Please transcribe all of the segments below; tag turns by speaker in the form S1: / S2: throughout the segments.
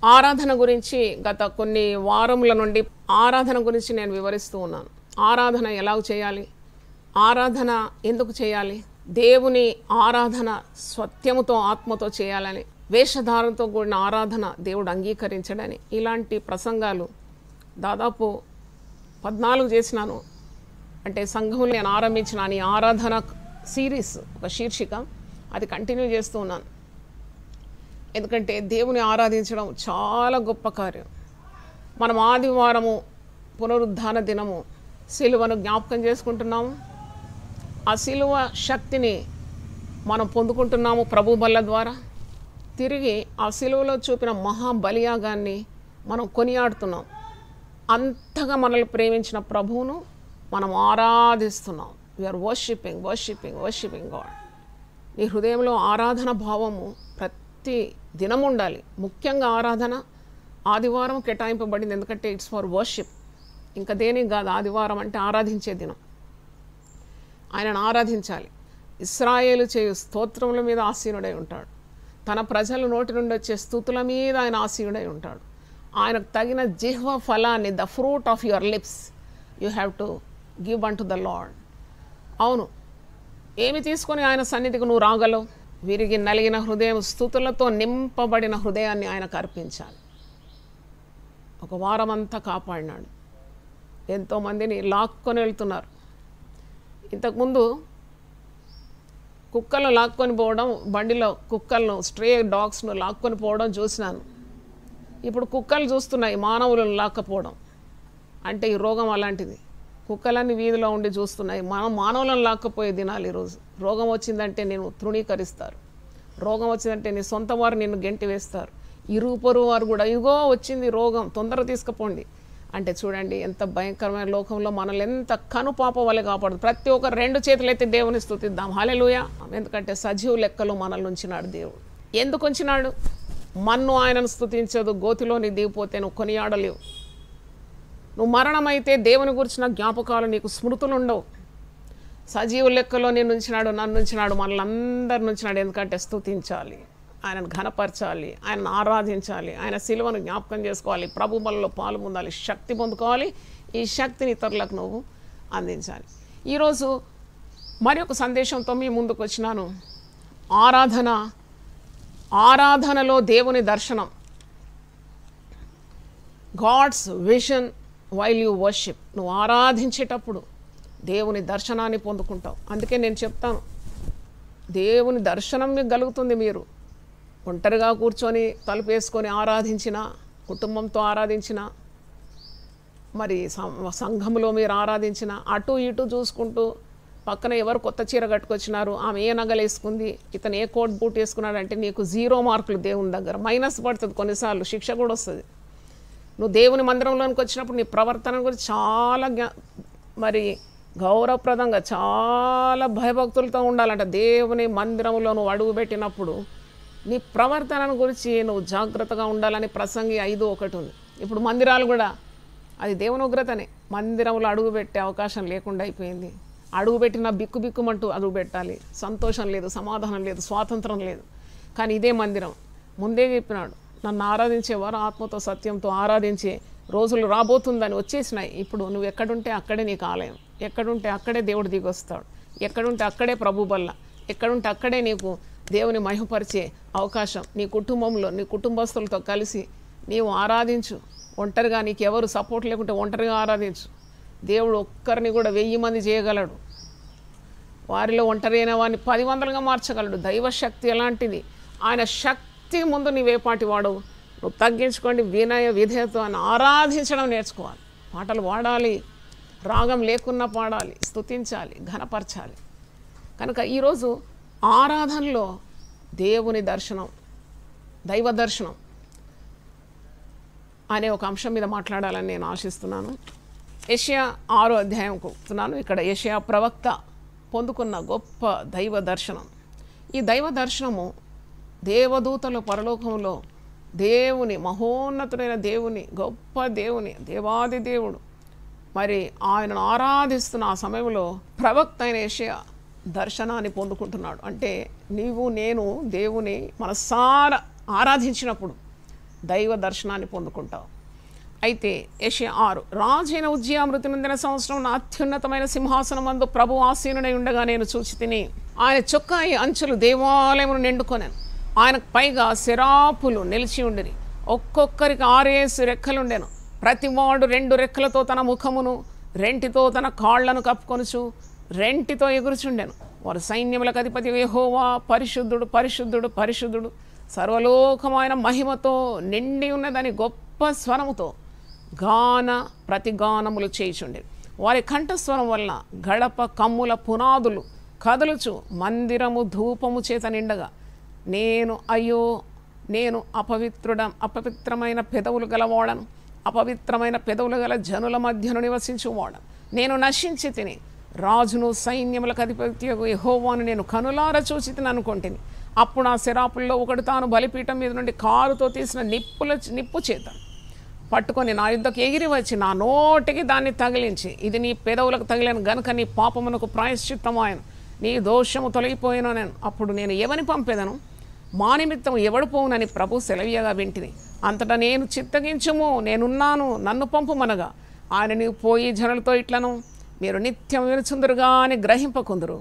S1: ఆరాధన గురించి గత కొన్ని వారముల నుండి ఆరాధన గురించి నేను వివరిస్తూ ఉన్నాను. ఆరాధన ఎలా చేయాలి, ఆరాధన ఎందుకు చేయాలి, దేవుని ఆరాధన సత్యముతో ఆత్మతో చేయాలని, వేషధారణతో కూడిన ఆరాధన దేవుడు అంగీకరించడని, ఇలాంటి ప్రసంగాలు దాదాపు 14 చేసినాను. అంటే సంఘంలో నేను ఆరంభించిన ఈ ఆరాధన సిరీస్ ఒక శీర్షిక, అది కంటిన్యూ చేస్తూ ఉన్నాను. ఎందుకంటే దేవుని ఆరాధించడం చాలా గొప్ప కార్యం. మనం ఆదివారము పునరుద్ధాన దినము సిలువను జ్ఞాపకం చేసుకుంటున్నాము. ఆ సిలువ శక్తిని మనం పొందుకుంటున్నాము ప్రభు బల్ల ద్వారా. తిరిగి ఆ సిలువలో చూపిన మహాబలియాగాన్ని మనం కొనియాడుతున్నాం. అంతగా మనల్ని ప్రేమించిన ప్రభువును మనం ఆరాధిస్తున్నాం. We are worshipping God. నీ హృదయంలో ఆరాధన భావము ప్రతి దినం ఉండాలి. ముఖ్యంగా ఆరాధన ఆదివారం కేటాయింపబడింది, ఎందుకంటే ఇట్స్ ఫర్ వర్షిప్. ఇంకా దేనికి కాదు, ఆదివారం అంటే ఆరాధించే దినం. ఆయనను ఆరాధించాలి. ఇశ్రాయేలు చేయు స్తోత్రముల మీద ఆసీనుడై ఉంటాడు. తన ప్రజల నోటి నుండి వచ్చే స్తుతుల మీద ఆయన ఆసీనుడై ఉంటాడు. ఆయనకు తగిన జిహ్వ ఫలాన్ని, the fruit of your lips you have to give an to the lord. అవును, ఏమి తీసుకొని ఆయన సన్నిధికి నువ్వు రాగలవు? విరిగి నలిగిన హృదయం, స్తుతులతో నింపబడిన హృదయాన్ని ఆయనకు అర్పించాలి. ఒక వారం అంతా కాపాడినాడు. ఎంతోమందిని లాక్కొని వెళ్తున్నారు. ఇంతకుముందు కుక్కలను లాక్కొని పోవడం, బండిలో కుక్కలను, స్ట్రే డాగ్స్ను లాక్కొని పోవడం చూసినాను. ఇప్పుడు కుక్కలు చూస్తున్నాయి మానవులను లాక్కపోవడం. అంటే ఈ రోగం అలాంటిది. కుక్కలన్నీ వీధిలో ఉండి చూస్తున్నాయి. మనం మానవులను లాక్కపోయే దినాలు ఈరోజు. రోగం వచ్చిందంటే నేను తృణీకరిస్తారు. రోగం వచ్చిందంటే నీ సొంత వారు నిన్ను గెంటి వేస్తారు. ఇరుగు పొరుగు వారు కూడా ఇగో వచ్చింది రోగం, తొందరగా తీసుకుపోండి అంటే చూడండి ఎంత భయంకరమైన లోకంలో మనల్ని ఎంత కనుపాప వలె కాపాడు. ప్రతి ఒక్క 2 చేతులైతే దేవుని స్తుతిద్దాం. హల్లెలూయా. ఎందుకంటే సజీవ లెక్కలో మనల్ని ఉంచినాడు దేవుడు. ఎందుకు ఉంచినాడు? మన్ను ఆయనను స్తుతించదు, గోతిలోని దిగిపోతే నువ్వు కొనియాడలేవు. నువ్వు మరణమైతే దేవుని గురించిన జ్ఞాపకాలు నీకు స్మృతులు ఉండవు. సజీవ లెక్కలో నేను ఉంచినాడు, నన్ను ఉంచినాడు, మనల్ని అందరిని ఉంచినాడు. ఎందుకంటే స్తుతించాలి, ఆయనను ఘనపరచాలి, ఆయనను ఆరాధించాలి, ఆయన సిలువను జ్ఞాపకం చేసుకోవాలి, ప్రభు బలలో పాలు పొందాలి, శక్తి పొందుకోవాలి. ఈ శక్తిని ఇతరులకు నువ్వు అందించాలి. ఈరోజు మరి ఒక సందేశంతో మీ ముందుకు వచ్చినాను. ఆరాధనలో దేవుని దర్శనం, God's vision while you worship. నువ్వు ఆరాధించేటప్పుడు దేవుని దర్శనాన్ని పొందుకుంటావు. అందుకే నేను చెప్తాను, దేవుని దర్శనం మీకు కలుగుతుంది. మీరు ఒంటరిగా కూర్చొని తలుపేసుకొని ఆరాధించిన, కుటుంబంతో ఆరాధించిన, మరి సంఘంలో మీరు ఆరాధించిన, అటు ఇటు చూసుకుంటూ పక్కన ఎవరు కొత్త చీర కట్టుకొచ్చినారు, ఆమె ఏ నగలు వేసుకుంది, ఇతను ఏ కోట్ బూట్ వేసుకున్నాడు అంటే నీకు 0 మార్కులు దేవుని దగ్గర. మైనస్ పడుతుంది, కొన్నిసార్లు శిక్ష కూడా వస్తుంది. నువ్వు దేవుని మందిరంలోనికి వచ్చినప్పుడు నీ ప్రవర్తన గురించి చాలా మరి గౌరవప్రదంగా, చాలా భయభక్తులతో ఉండాలంట. దేవుని మందిరంలో నువ్వు అడుగు పెట్టినప్పుడు నీ ప్రవర్తన గురించి నువ్వు జాగ్రత్తగా ఉండాలని ప్రసంగి 5:1 ఉంది. ఇప్పుడు మందిరాలు కూడా అది దేవుని ఉగ్రతనే. మందిరంలో అడుగు పెట్టే అవకాశం లేకుండా అయిపోయింది. అడుగు పెట్టిన బిక్కుమంటూ అడుగు పెట్టాలి. సంతోషం లేదు, సమాధానం లేదు, స్వాతంత్రం లేదు. కానీ ఇదే మందిరం ముందే చెప్పినాడు, నన్ను ఆరాధించేవారు ఆత్మతో సత్యంతో ఆరాధించే రోజులు రాబోతుందని వచ్చేసినాయి. ఇప్పుడు నువ్వు ఎక్కడుంటే అక్కడే నీకు ఆలయం, ఎక్కడుంటే అక్కడే దేవుడు దిగొస్తాడు, ఎక్కడుంటే అక్కడే ప్రభు బల్ల, ఎక్కడుంటే అక్కడే నీకు దేవుని మహిమపరిచే అవకాశం. నీ కుటుంబంలో నీ కుటుంబస్తులతో కలిసి నీవు ఆరాధించు. ఒంటరిగా నీకు ఎవరు సపోర్ట్ లేకుంటే ఒంటరిగా ఆరాధించు. దేవుడు ఒక్కరిని కూడా 1000 మంది చేయగలడు. వారిలో ఒంటరి అయిన వారిని 10 వందలుగా మార్చగలడు. దైవశక్తి ఎలాంటిది, ఆయన శక్తి ముందు నీవేపాటి వాడు. నువ్వు తగ్గించుకోండి, వినయ విధేయతో అని ఆరాధించడం నేర్చుకోవాలి. పాటలు పాడాలి, రాగం లేకున్నా పాడాలి, స్తుతించాలి, ఘనపరచాలి. కనుక ఈరోజు ఆరాధనలో దేవుని దర్శనం, దైవ దర్శనం అనే ఒక అంశం మీద మాట్లాడాలని నేను ఆశిస్తున్నాను. యెషయా 6వ అధ్యాయం కూర్చున్నాను. ఇక్కడ యెషయా ప్రవక్త పొందుకున్న గొప్ప దైవ దర్శనం. ఈ దైవ దర్శనము దేవదూతలు పరలోకంలో దేవుని, మహోన్నతుడైన దేవుని, గొప్ప దేవుని, దేవాది దేవుడు మరి ఆయనను ఆరాధిస్తున్న ఆ సమయంలో ప్రవక్త అయిన యెషయా దర్శనాన్ని పొందుకుంటున్నాడు. అంటే నీవు నేను దేవుని మనసారా ఆరాధించినప్పుడు దైవ దర్శనాన్ని పొందుకుంటావు. అయితే యెషయా 6, రాజైన ఉజ్జియా మృతి నొందిన సంవత్సరం నా అత్యున్నతమైన సింహాసనం మందు ప్రభు ఆసీనుడై ఉండగా నేను చూచి తిని, ఆయన చొక్కాయి అంచులు దేవాలయమును నిండుకొనెను. ఆయనకు పైగా శరాపులు నిలిచి ఉండిరి. ఒక్కొక్కరికి 6 రెక్కలుండెను. ప్రతివాడు 2 రెక్కలతో తన ముఖమును, రెంటితో తన కాళ్లను కప్పుకొనుచు రెంటితో ఎగురుచుండెను. వారు సైన్యములకు అధిపతి యెహోవా పరిశుద్ధుడు పరిశుద్ధుడు పరిశుద్ధుడు, సర్వలోకమైన మహిమతో నిండి ఉన్నదని గొప్ప స్వరముతో ప్రతిగానములు చేయుచుండెను. వారి కంఠస్వరం వలన గడప కమ్ముల పునాదులు కదులుచు మందిరము ధూపము చేత నిండగా, అయ్యో నేను అపవిత్రమైన పెదవులు గలవాడను, అపవిత్రమైన పెదవులు గల జనుల మధ్యను నివసించువాడను. నేను నశించి తిని, రాజును సైన్యములకు అధిపత్యగు యెహోవాను నేను కనులార చూచి తిని అనుకొంటిని. అప్పుడు ఆ శరాపుల్లో ఒకడు తాను బలిపీఠం మీద నుండి కారుతో తీసిన నిప్పు చేత పట్టుకొని నా యుద్ధకు ఎగిరి వచ్చి నా నోటికి దాన్ని తగిలించి, ఇది నీ పెదవులకు తగిలిన గనుక నీ పాపమునకు ప్రాయశ్చిత్తమాయను, నీ దోషము తొలగిపోయిన నేను. అప్పుడు నేను ఎవని పంపేదను, మా నిమిత్తం ఎవడు పోవునని ప్రభు సెలవీయగా వింటిని. అంతటా నేను చిత్తగించుము, నేనున్నాను, నన్ను పంపుమనగా ఆయన నీవు పోయి జనులతో ఇట్లను, మీరు నిత్యం వినుచుందురుగా అని గ్రహింపకుందురు,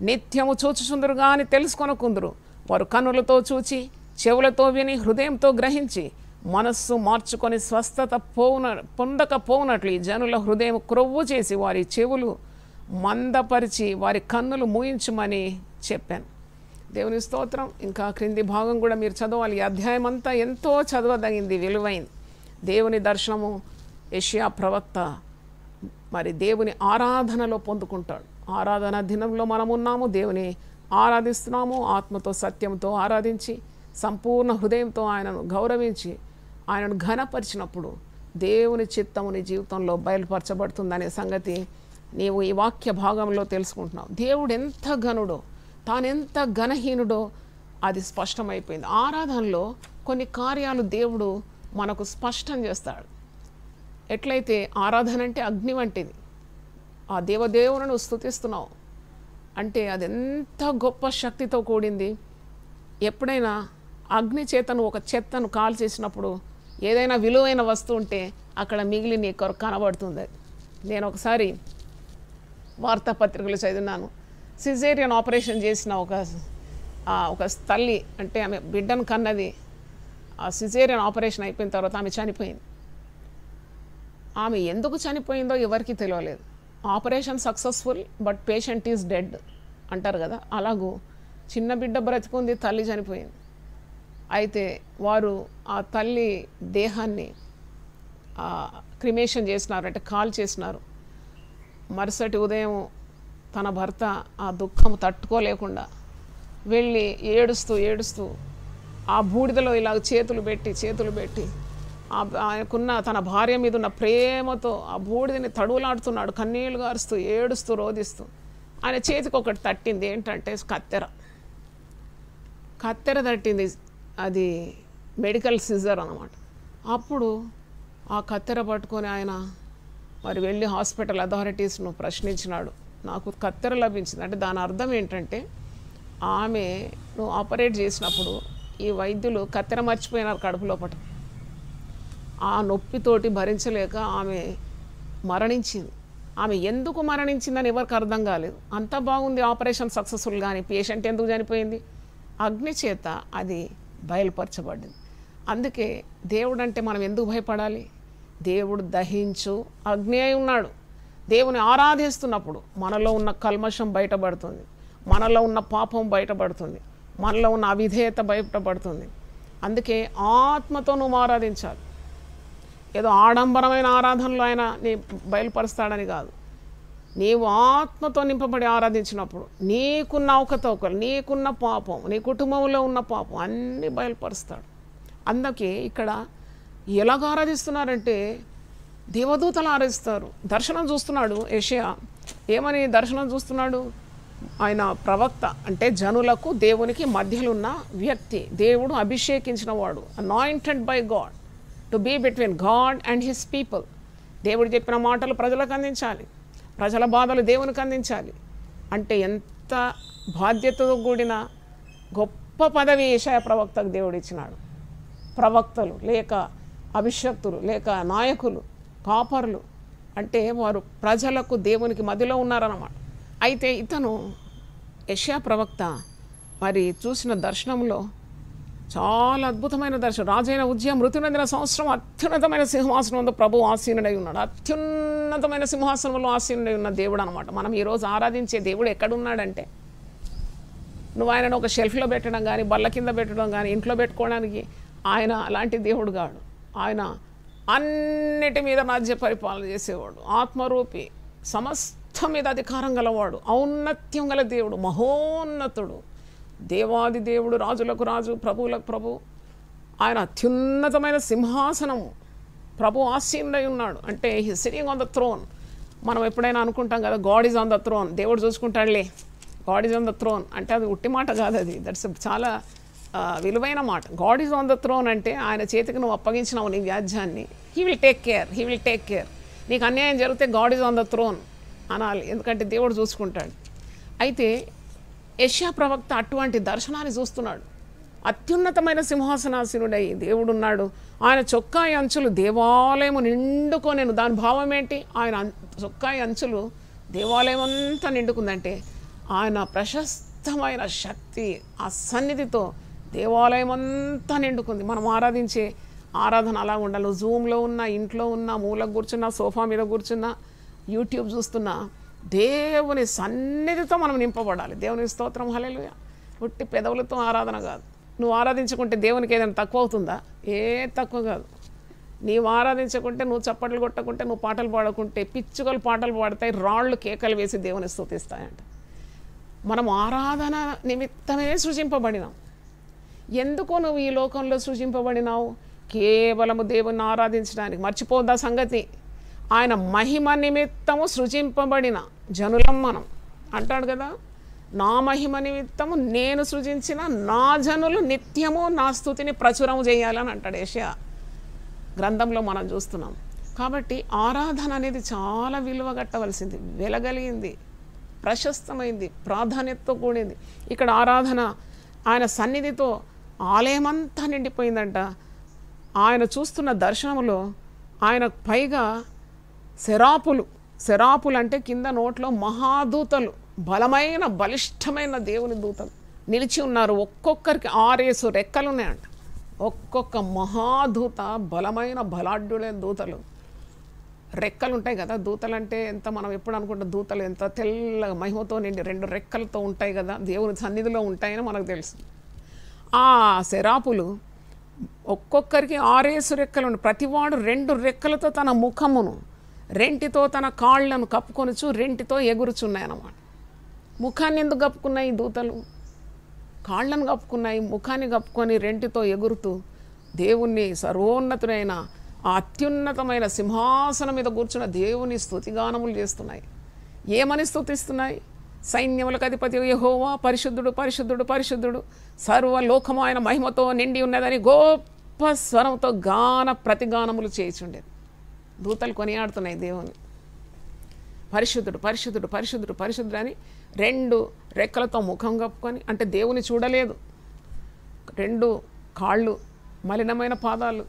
S1: నిత్యము చూచుచుందురుగా అని తెలుసుకొనకుందురు. వారు కన్నులతో చూచి, చెవులతో విని, హృదయంతో గ్రహించి, మనస్సు మార్చుకొని స్వస్థత పొందకపోవునట్లు ఈ జనుల హృదయం క్రొవ్వు చేసి వారి చెవులు మందపరిచి వారి కన్నులు మూయించుమని చెప్పాను. దేవుని స్తోత్రం. ఇంకా క్రింది భాగం కూడా మీరు చదవాలి. ఈ అధ్యాయం అంతా ఎంతో చదవదగింది, విలువైంది. దేవుని దర్శనము యెషయా ప్రవక్త మరి దేవుని ఆరాధనలో పొందుకుంటాడు. ఆరాధన దినంలో మనమున్నాము, దేవుని ఆరాధిస్తున్నాము. ఆత్మతో సత్యంతో ఆరాధించి సంపూర్ణ హృదయంతో ఆయనను గౌరవించి ఆయనను ఘనపరిచినప్పుడు దేవుని చిత్తము నీ జీవితంలో బయలుపరచబడుతుందనే సంగతి నీవు ఈ వాక్య భాగంలో తెలుసుకుంటున్నావు. దేవుడు ఎంత ఘనుడో, తానెంత ఘనహీనుడో అది స్పష్టమైపోయింది. ఆరాధనలో కొన్ని కార్యాలు దేవుడు మనకు స్పష్టం చేస్తాడు. ఎట్లయితే ఆరాధన అంటే అగ్ని వంటిది. ఆ దేవదేవులను స్తుతిస్తున్నావు అంటే అది ఎంత గొప్ప శక్తితో కూడింది. ఎప్పుడైనా అగ్ని చేతను ఒక చెత్తను కాల్ చేసినప్పుడు ఏదైనా విలువైన వస్తువు ఉంటే అక్కడ మిగిలి నీ కొరకు కనబడుతుంది. నేను ఒకసారి వార్తాపత్రికలు చదివినాను. సిజేరియన్ ఆపరేషన్ చేసిన ఒక తల్లి, అంటే ఆమె బిడ్డను కన్నది. ఆ సిజేరియన్ ఆపరేషన్ అయిపోయిన తర్వాత ఆమె చనిపోయింది. ఆమె ఎందుకు చనిపోయిందో ఎవరికి తెలియలేదు. Operation successful but patient is dead అంటారు కదా, అలాగూ చిన్న బిడ్డ బ్రతికుంది, తల్లి చనిపోయింది. అయితే వారు ఆ తల్లి దేహాన్ని క్రిమేషన్ చేసినారు, అంటే కాల్ చేసినారు. మరుసటి ఉదయం తన భర్త ఆ దుఃఖం తట్టుకోలేకుండా వెళ్ళి ఏడుస్తూ ఆ బూడిదలో ఇలాగ చేతులు పెట్టి ఆయనకున్న తన భార్య మీద ఉన్న ప్రేమతో ఆ బూడిదని తడువులాడుతున్నాడు, కన్నీళ్లు గారుస్తూ ఏడుస్తూ రోధిస్తూ. ఆయన చేతికి ఒకటి తట్టింది, ఏంటంటే కత్తెర తట్టింది. అది మెడికల్ సిజర్ అన్నమాట. అప్పుడు ఆ కత్తెర పట్టుకొని ఆయన మరి వెళ్ళి హాస్పిటల్ అథారిటీస్ను ప్రశ్నించినాడు. నాకు కత్తెర లభించింది అంటే దాని అర్థం ఏంటంటే ఆమెను ఆపరేట్ చేసినప్పుడు ఈ వైద్యులు కత్తెర మర్చిపోయినారు కడుపు లోపల. ఆ నొప్పితోటి భరించలేక ఆమె మరణించింది. ఆమె ఎందుకు మరణించిందని ఎవరికి అర్థం కాలేదు. అంత బాగుంది, ఆపరేషన్ సక్సెస్ఫుల్, కానీ పేషెంట్ ఎందుకు చనిపోయింది? అగ్ని చేత అది బయలుపరచబడింది. అందుకే దేవుడు అంటే మనం ఎందుకు భయపడాలి? దేవుడు దహించు అగ్ని అయి ఉన్నాడు. దేవుని ఆరాధిస్తున్నప్పుడు మనలో ఉన్న కల్మషం బయటపడుతుంది, మనలో ఉన్న పాపం బయటపడుతుంది, మనలో ఉన్న అవిధేయత బయటపడుతుంది. అందుకే ఆత్మతో నువ్వు ఆరాధించాలి. ఏదో ఆడంబరమైన ఆరాధనలో ఆయన నీ బయలుపరుస్తాడని కాదు. నీవు ఆత్మతో నింపబడి ఆరాధించినప్పుడు నీకున్న అవకతవకలు, నీకున్న పాపం, నీ కుటుంబంలో ఉన్న పాపం అన్నీ బయలుపరుస్తాడు. అందుకే ఇక్కడ ఎలాగ ఆరాధిస్తున్నారంటే దేవదూతలు ఆరాధిస్తారు. దర్శనం చూస్తున్నాడు యెషయా. ఏమని దర్శనం చూస్తున్నాడు? ఆయన ప్రవక్త అంటే జనులకు దేవునికి మధ్యలో ఉన్న వ్యక్తి, దేవుడు అభిషేకించిన వాడు, anointed by God to be between God and his people. దేవుడు చెప్పిన మాటలు ప్రజలకు అందించాలి, ప్రజల బాధలు దేవునికి అందించాలి. అంటే ఎంత బాధ్యతతో కూడిన గొప్ప పదవి యెషయా ప్రవక్తకు దేవుడు ఇచ్చినాడు. ప్రవక్తలు లేక అభిషక్తులు లేక నాయకులు, కాపర్లు, అంటే వారు ప్రజలకు దేవునికి మధ్యలో ఉన్నారన్నమాట. అయితే ఇతను యెషయా ప్రవక్త మరి చూసిన దర్శనంలో చాలా అద్భుతమైన దర్శనం. రాజైన ఉజ్జియా మృతి నొందిన సంవత్సరం అత్యున్నతమైన సింహాసనంలో ప్రభువు ఆసీనుడై ఉన్నాడు. అత్యున్నతమైన సింహాసనంలో ఆసీనుడై ఉన్న దేవుడు అనమాట. మనం ఈరోజు ఆరాధించే దేవుడు ఎక్కడున్నాడంటే, నువ్వు ఆయనను ఒక షెల్ఫ్లో పెట్టడం కానీ, బల్ల కింద పెట్టడం కానీ, ఇంట్లో పెట్టుకోవడానికి ఆయన అలాంటి దేవుడు కాడు. ఆయన అన్నిటి మీద రాజ్య పరిపాలన చేసేవాడు, ఆత్మరూపి, సమస్తం మీద అధికారం గలవాడు, ఔన్నత్యం గల దేవుడు, మహోన్నతుడు, దేవాది దేవుడు, రాజులకు రాజు, ప్రభువులకు ప్రభు. ఆయన అత్యున్నతమైన సింహాసనం ప్రభు ఆసీనుడై ఉన్నాడు. అంటే he sitting on the throne. మనం ఎప్పుడైనా అనుకుంటాం కదా, God is on the throne, దేవుడు చూసుకుంటాడులే, God is on the throne అంటే అది ఉట్టి మాట కాదు, అది దట్స్ చాలా విలువైన మాట. God is on the throne అంటే ఆయన చేతికి నువ్వు అప్పగించినావు నీ వ్యాజ్యాన్ని, he will take care, he will take care. నీకు అన్యాయం జరిగితే God is on the throne అనాలి, ఎందుకంటే దేవుడు చూసుకుంటాడు. అయితే యెషయా ప్రవక్త అటువంటి దర్శనాన్ని చూస్తున్నాడు. అత్యున్నతమైన సింహాసనాసీనుడై దేవుడున్నాడు. ఆయన చొక్కాయి అంచులు దేవాలయము నిండుకొనెను. దాని భావం ఏంటి? ఆయన చొక్కాయి అంచులు దేవాలయం అంతా నిండుకుందంటే ఆయన ప్రశస్తమైన శక్తి, ఆ సన్నిధితో దేవాలయం అంతా నిండుకుంది. మనం ఆరాధించే ఆరాధన అలా ఉండాలి. జూమ్లో ఉన్న, ఇంట్లో ఉన్న, మూలకు కూర్చున్నా, సోఫా మీద కూర్చున్నా, యూట్యూబ్ చూస్తున్నా, దేవుని సన్నిధితో మనం నింపబడాలి. దేవుని స్తోత్రం, హల్లెలూయా. ఉట్టి పెదవులతో ఆరాధన కాదు. నువ్వు ఆరాధించుకుంటే దేవునికి ఏదైనా తక్కువ అవుతుందా? ఏ తక్కువ కాదు. నీవు ఆరాధించకుంటే, నువ్వు చప్పట్లు కొట్టకుంటే, నువ్వు పాటలు పాడకుంటే పిచ్చుకలు పాటలు పాడతాయి, రాళ్ళు కేకలు వేసి దేవుని స్తుతిస్తాయంట. మనం ఆరాధన నిమిత్తమే సృజింపబడినాం. ఎందుకో నువ్వు ఈ లోకంలో సృజింపబడినావు? కేవలము దేవుని ఆరాధించడానికి. మర్చిపోద్దా సంగతి? ఆయన మహిమ నిమిత్తము సృజింపబడిన జనులం మనం అంటాడు కదా, నా మహిమ నిమిత్తము నేను సృజించిన నా జనులు నిత్యము నా స్తుతిని ప్రచురము చేయాలని అంటాడు యెషయా గ్రంథంలో మనం చూస్తున్నాం. కాబట్టి ఆరాధన అనేది చాలా విలువ కట్టవలసింది, వెలగలిగింది, ప్రశస్తమైంది, ప్రాధాన్యతతో కూడింది. ఇక్కడ ఆరాధన ఆయన సన్నిధితో ఆలయమంతా నిండిపోయిందంట. ఆయన చూస్తున్న దర్శనంలో ఆయన పైగా శరాపులు అంటే కింద నోట్లో మహాదూతలు, బలమైన బలిష్టమైన దేవుని దూతలు నిలిచి ఉన్నారు. ఒక్కొక్కరికి 6 రెక్కలు ఉన్నాయంట. ఒక్కొక్క మహాదూత బలమైన బలాఢ్యులైన దూతలు, రెక్కలు ఉంటాయి కదా. దూతలు అంటే ఎంత, మనం ఎప్పుడు అనుకుంటాం దూతలు ఎంత తెల్ల మహిమతో నిండి 2 రెక్కలతో ఉంటాయి కదా, దేవుని సన్నిధిలో ఉంటాయని మనకు తెలుసు. ఆ శరాపులు ఒక్కొక్కరికి 6 రెక్కలు ఉన్నాయి. ప్రతివాడు 2 రెక్కలతో తన ముఖమును, రెంటితో తన కాళ్లను కప్పుకొనుచు, రెంటితో ఎగురుచున్నాయన్నమాట. ముఖాన్ని ఎందుకు కప్పుకున్నాయి దూతలు? కాళ్లను కప్పుకున్నాయి, ముఖాన్ని కప్పుకొని రెంటితో ఎగురుతూ దేవుణ్ణి, సర్వోన్నతుడైన ఆ అత్యున్నతమైన సింహాసనం మీద కూర్చున్న దేవుని స్తుతిగానములు చేస్తున్నాయి. ఏమని స్తుతిస్తున్నాయి? సైన్యములకు అధిపతి యెహోవా పరిశుద్ధుడు, పరిశుద్ధుడు, పరిశుద్ధుడు, సర్వలోకము ఆయన మహిమతో నిండి ఉన్నదని గొప్ప స్వరంతో గాన ప్రతిగానములు చేయుచుండేది. దూతలు కొనియాడుతున్నాయి దేవుని. పరిశుద్ధుడు, పరిశుద్ధుడు, పరిశుద్ధుడు, పరిశుద్ధుడు అని 2 రెక్కలతో ముఖం కప్పుకొని, అంటే దేవుని చూడలేదు, 2 కాళ్ళు మలినమైన పాదాలు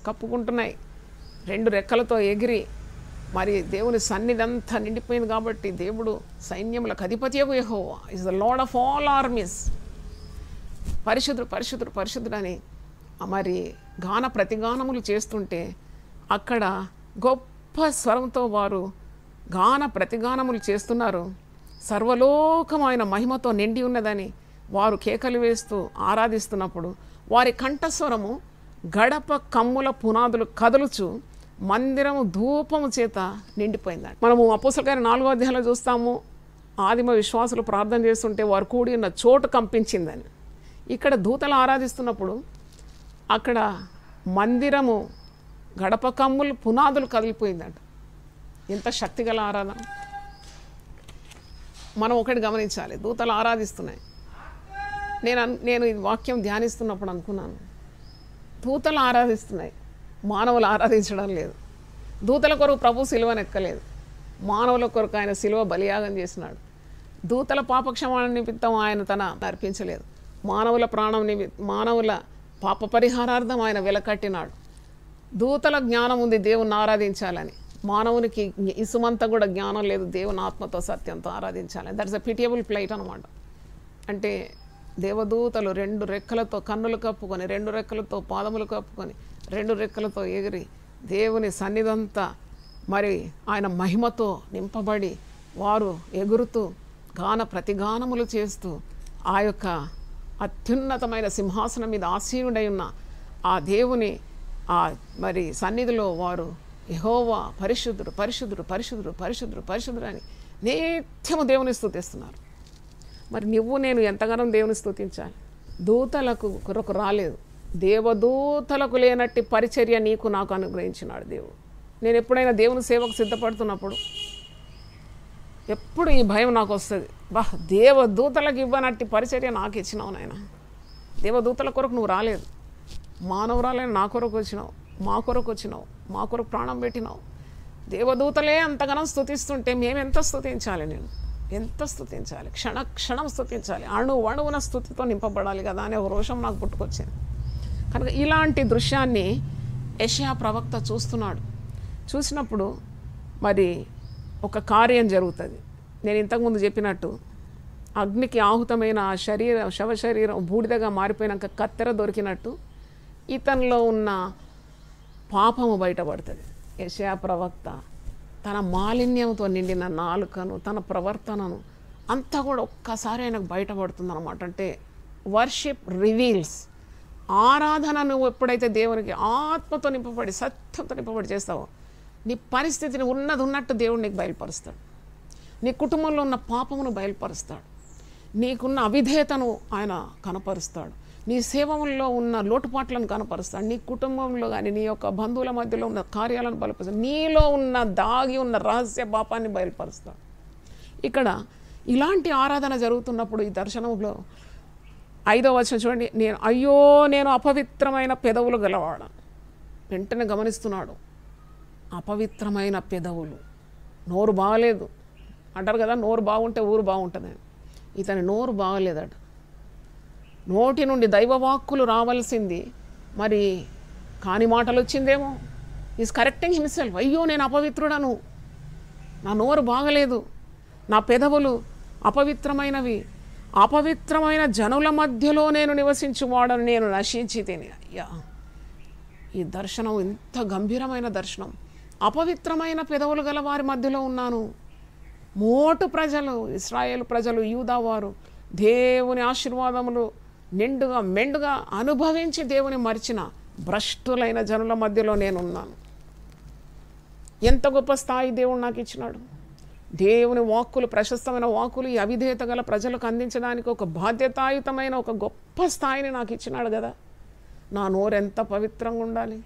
S1: కప్పుకుంటున్నాయి, 2 రెక్కలతో ఎగిరి మరి దేవుని సన్నిధంతా నిండిపోయింది. కాబట్టి దేవుడు సైన్యములకు అధిపతియగు Jehovah is the lord of all armies, పరిశుద్ధుడు, పరిశుద్ధుడు, పరిశుద్ధుడు అని మరి గాన ప్రతిగానములు చేస్తుంటే అక్కడ గొప్ప స్వరంతో వారు గాన ప్రతిగానములు చేస్తున్నారు. సర్వలోకం ఆయన మహిమతో నిండి ఉన్నదని వారు కేకలు వేస్తూ ఆరాధిస్తున్నప్పుడు వారి కంఠస్వరము గడప కమ్ముల పునాదులు కదులుచు మందిరము ధూపము చేత నిండిపోయిందండి. మనము అపోస్తలుల కార్యం 4వ అధ్యాయంలో చూస్తాము, ఆదిమ విశ్వాసులు ప్రార్థన చేస్తుంటే వారు కూడి ఉన్న చోటు కంపించిందని. ఇక్కడ దూతలు ఆరాధిస్తున్నప్పుడు అక్కడ మందిరము గడప కమ్ములు పునాదులు కదిలిపోయిందంట. ఎంత శక్తిగల ఆరాధన! మనం ఒకటి గమనించాలి, దూతలు ఆరాధిస్తున్నాయి. నేను ఈ వాక్యం ధ్యానిస్తున్నప్పుడు అనుకున్నాను, దూతలు ఆరాధిస్తున్నాయి, మానవులు ఆరాధించడం లేదు. దూతల కొరకు ప్రభు సిలువను ఎక్కలేదు, మానవుల కొరకు ఆయన సిలువ బలియాగం చేసినాడు. దూతల పాపక్షమాణ నిమిత్తం ఆయన తన అర్పించలేదు, మానవుల ప్రాణం మానవుల పాప పరిహారార్థం ఆయన వెలకట్టినాడు. దూతల జ్ఞానం ఉంది దేవుని ఆరాధించాలని, మానవునికి ఇసుమంతా కూడా జ్ఞానం లేదు దేవుని ఆత్మతో సత్యంతో ఆరాధించాలని. దట్స్ అ పిటియబుల్ ప్లేట్ అనమాట. అంటే దేవదూతలు 2 రెక్కలతో కన్నులు కప్పుకొని, 2 రెక్కలతో పాదములు కప్పుకొని, 2 రెక్కలతో ఎగిరి దేవుని సన్నిధంతా మరి ఆయన మహిమతో నింపబడి వారు ఎగురుతూ ప్రతిగానములు చేస్తూ ఆ యొక్క అత్యున్నతమైన సింహాసనం మీద ఆసీనుడై ఉన్న ఆ దేవుని మరి సన్నిధిలో వారు యెహోవా పరిశుద్ధుడు పరిశుద్ధుడు పరిశుద్ధుడు పరిశుద్ధుడు పరిశుద్ధుడు అని నిత్యము దేవుని స్తుతిస్తున్నారు. మరి నువ్వు నేను ఎంతగానో దేవుని స్తుతించాలి. దూతలకు కొరకు రాలేదు, దేవదూతలకు లేనట్టి పరిచర్య నీకు నాకు అనుగ్రహించినాడు దేవుడు. నేను ఎప్పుడైనా దేవుని సేవకు సిద్ధపడుతున్నప్పుడు ఎప్పుడు ఈ భయం నాకు వస్తుంది, దేవదూతలకు ఇవ్వనట్టి పరిచర్య నాకు ఇచ్చినావు నాయన. దేవదూతల కొరకు నువ్వు రాలేదు, మానవురాలైన నా కొరకు వచ్చినావు, మా కొరకు వచ్చినావు, మా కొరకు ప్రాణం పెట్టినావు. దేవదూతలే అంతగానో స్తుతిస్తుంటే మేము ఎంత స్తుతించాలి, నేను ఎంత స్తుతించాలి, క్షణం స్తుతించాలి, అణువున స్తుతితో నింపబడాలి కదా అనే ఒక రోషం నాకు పుట్టుకొచ్చింది. కనుక ఇలాంటి దృశ్యాన్ని యెషయా ప్రవక్త చూస్తున్నాడు. చూసినప్పుడు మరి ఒక కార్యం జరుగుతుంది. నేను ఇంతకుముందు చెప్పినట్టు అగ్నికి ఆహుతమైన ఆ శవ శరీరం బూడిదగా మారిపోయినాక కత్తెర దొరికినట్టు ఇతనిలో ఉన్న పాపము బయటపడుతుంది. యెషయా ప్రవక్త తన మాలిన్యంతో నిండిన నాలుకను, తన ప్రవర్తనను అంతా కూడా ఒక్కసారి ఆయనకు బయటపడుతుంది అన్నమాట. అంటే వర్షిప్ రివీల్స్. ఆరాధన నువ్వు ఎప్పుడైతే దేవునికి ఆత్మతో నింపబడి సత్యంతో నింపబడి చేస్తావో నీ పరిస్థితిని ఉన్నట్టు దేవుడు నీకు బయలుపరుస్తాడు. నీ కుటుంబంలో ఉన్న పాపమును బయలుపరుస్తాడు, నీకున్న అవిధేయతను ఆయన కనపరుస్తాడు, నీ సేవల్లో ఉన్న లోటుపాట్లను కనపరుస్తాడు, నీ కుటుంబంలో కానీ నీ యొక్క బంధువుల మధ్యలో ఉన్న కార్యాలను బయలుపరుస్తాడు, నీలో ఉన్న దాగి ఉన్న రహస్య పాపాన్ని బయలుపరుస్తాడు. ఇక్కడ ఇలాంటి ఆరాధన జరుగుతున్నప్పుడు ఈ దర్శనంలో 5వ వచనం చూడండి, నేను అపవిత్రమైన పెదవులు గలవాడ. వెంటనే గమనిస్తున్నాడు, అపవిత్రమైన పెదవులు, నోరు బాగలేదు అంటారు కదా, నోరు బాగుంటే ఊరు బాగుంటుంది. ఇతని నోరు బాగలేదట. నోటి నుండి దైవవాక్కులు రావాల్సింది మరి కాని మాటలు వచ్చిందేమో. Is correcting himself. అయ్యో నేను అపవిత్రుడను, నా నోరు బాగలేదు, నా పెదవులు అపవిత్రమైనవి, అపవిత్రమైన జనుల మధ్యలో నేను నివసించువాడను, నేను నశించి తిని. అయ్యా, ఈ దర్శనం ఇంత గంభీరమైన దర్శనం. అపవిత్రమైన పెదవులు గల వారి మధ్యలో ఉన్నాను. మోటు ప్రజలు, ఇశ్రాయేలు ప్రజలు, యూదా వారు దేవుని ఆశీర్వాదములు మెండుగా అనుభవించి దేవుని మరిచిన భ్రష్టులైన జనుల మధ్యలో నేనున్నాను. ఎంత గొప్ప స్థాయి దేవుడు నాకు ఇచ్చినాడు. దేవుని వాక్కులు, ప్రశస్తమైన వాక్కులు ఈ అవిధేయత గల ప్రజలకు అందించడానికి ఒక బాధ్యతాయుతమైన ఒక గొప్ప స్థాయిని నాకు ఇచ్చినాడు కదా. నా నోరు ఎంత పవిత్రంగా ఉండాలి.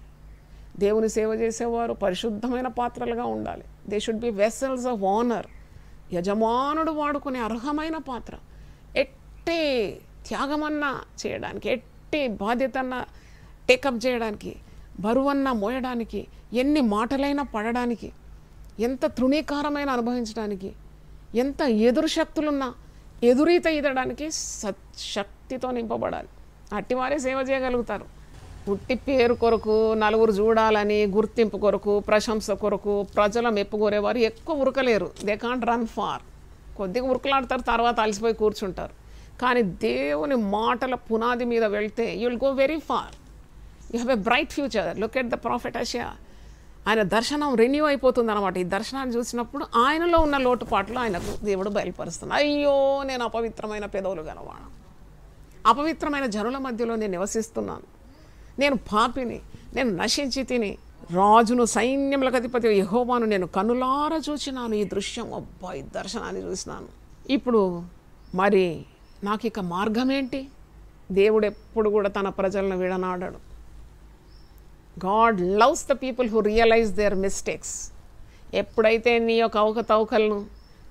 S1: దేవుని సేవ చేసేవారు పరిశుద్ధమైన పాత్రలుగా ఉండాలి. They should be vessels of honour. యజమానుడు వాడుకునే అర్హమైన పాత్ర. ఎట్టి త్యాగమన్నా చేయడానికి, ఎట్టి బాధ్యతన్నా టేకప్ చేయడానికి, బరువన్నా మోయడానికి, ఎన్ని మాటలైనా పడడానికి, ఎంత తృణీకారమైన అనుభవించడానికి, ఎంత ఎదురు శక్తులున్నా ఎదురీత ఈదడానికి శక్తితో నింపబడాలి. అట్టివారే సేవ చేయగలుగుతారు. పుట్టి పేరు కొరకు, నలుగురు చూడాలని, గుర్తింపు కొరకు, ప్రశంస కొరకు, ప్రజల మెప్పు కోరేవారు ఎక్కువ ఉరకలేరు. They can't run far. కొద్దిగా ఉరకలాడతారు, తర్వాత అలసిపోయి కూర్చుంటారు. కానీ దేవుని మాటల పునాది మీద వెళ్తే you will go very far. You have a bright future. Look at the prophet యెషయా. ఆయన దర్శనం రెన్యూ అయిపోతుంది అనమాట. ఈ దర్శనాన్ని చూసినప్పుడు ఆయనలో ఉన్న లోటుపాట్లు ఆయనకు దేవుడు బయలుపరుస్తున్నాడు. అయ్యో నేను అపవిత్రమైన పెదవులు గలవాడు, అపవిత్రమైన జనుల మధ్యలో నేను నివసిస్తున్నాను, నేను పాపిని, నేను నశించి తిని, రాజును సైన్యములకు అధిపతి యెహోవాను నేను కన్నులారా చూచినాను. ఈ దృశ్యం, అబ్బా, ఈ దర్శనాన్ని చూసినాను. ఇప్పుడు మరి నాకు ఇక మార్గం ఏంటి? దేవుడు ఎప్పుడు కూడా తన ప్రజలను విడనాడాడు. God loves the people who realize their mistakes. ఎప్పుడైతే నీ యొక్క అవకతవకలను,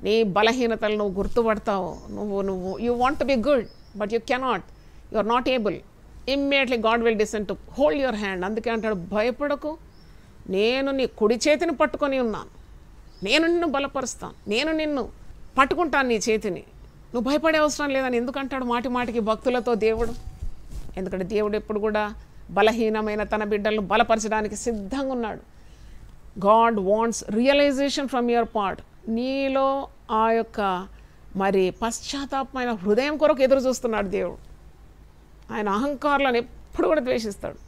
S1: నీ బలహీనతలను నువ్వు గుర్తుపడతావో, నువ్వు you want to be good but you cannot, you are not able, immediately God will decide to hold your hand. అందుకే అంటాడు, భయపడకు, నేను నీ కుడి చేతిని పట్టుకొని ఉన్నాను, నేను నిన్ను బలపరుస్తాను, నేను నిన్ను పట్టుకుంటాను నీ చేతిని, నువ్వు భయపడే అవసరం లేదని ఎందుకంటాడు మాటికి భక్తులతో దేవుడు. ఎందుకంటే దేవుడు ఎప్పుడు కూడా బలహీనమైన తన బిడ్డలను బలపరచడానికి సిద్ధంగా ఉన్నాడు. God wants realization from your part. నీలో ఆ యొక్క మరి పశ్చాత్తాపమైన హృదయం కొరకు ఎదురు చూస్తున్నాడు దేవుడు. ఆయన అహంకారాలను ఎప్పుడు కూడా ద్వేషిస్తాడు.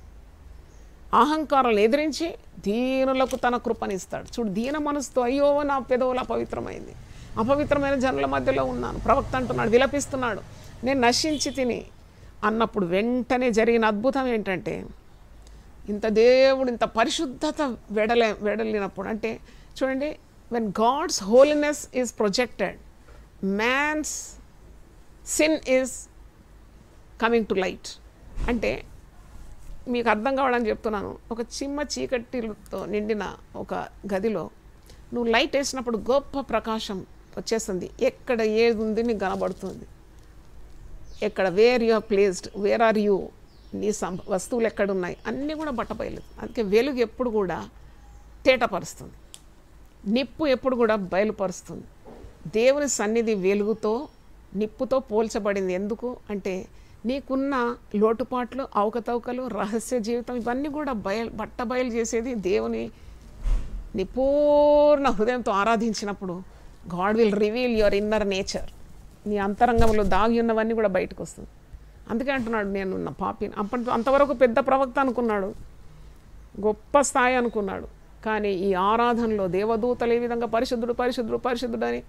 S1: అహంకారాలను ఎదిరించి దీనులకు తన కృపనిస్తాడు. చూడు, దీన మనసుతో అయ్యో నా పెదవులు అపవిత్రమైంది, అపవిత్రమైన జనుల మధ్యలో ఉన్నాను. ప్రవక్త అంటున్నాడు, విలపిస్తున్నాడు, నేను నశించి తిని అన్నప్పుడు వెంటనే జరిగిన అద్భుతం ఏంటంటే, ఇంత దేవుడు ఇంత పరిశుద్ధత వెడలినప్పుడు అంటే చూడండి, when God's holiness is projected, man's sin is coming to light. అంటే మీకు అర్థం కావడానికి చెప్తున్నాను. ఒక చిమ్మ చీకటితో నిండిన ఒక గదిలో నువ్వు లైట్ వేసినప్పుడు గొప్ప ప్రకాశం వచ్చేస్తుంది. ఎక్కడ ఏది ఉంది నీకు కనబడుతుంది. ఎక్కడ where you are placed, where are you, నీ వస్తువులు ఎక్కడున్నాయి అన్నీ కూడా బట్టబయలు. అందుకే వెలుగు ఎప్పుడు కూడా తేటపరుస్తుంది, నిప్పు ఎప్పుడు కూడా బయలుపరుస్తుంది. దేవుని సన్నిధి వెలుగుతో నిప్పుతో పోల్చబడింది. ఎందుకు అంటే నీకున్న లోటుపాట్లు, అవకతవకలు, రహస్య జీవితం ఇవన్నీ కూడా బట్టబయలు చేసేది దేవుని నీ పూర్ణ హృదయంతో ఆరాధించినప్పుడు God will reveal your inner nature. నీ అంతరంగంలో దాగి ఉన్నవన్నీ కూడా బయటకు వస్తుంది. అందుకే అంటున్నాడు, నేను నా పాపిని. అంతవరకు పెద్ద ప్రవక్త అనుకున్నాడు, గొప్ప స్థాయి అనుకున్నాడు. కానీ ఈ ఆరాధనలో దేవదూతలు ఏ విధంగా పరిశుద్ధుడు పరిశుద్ధుడు పరిశుద్ధుడు అని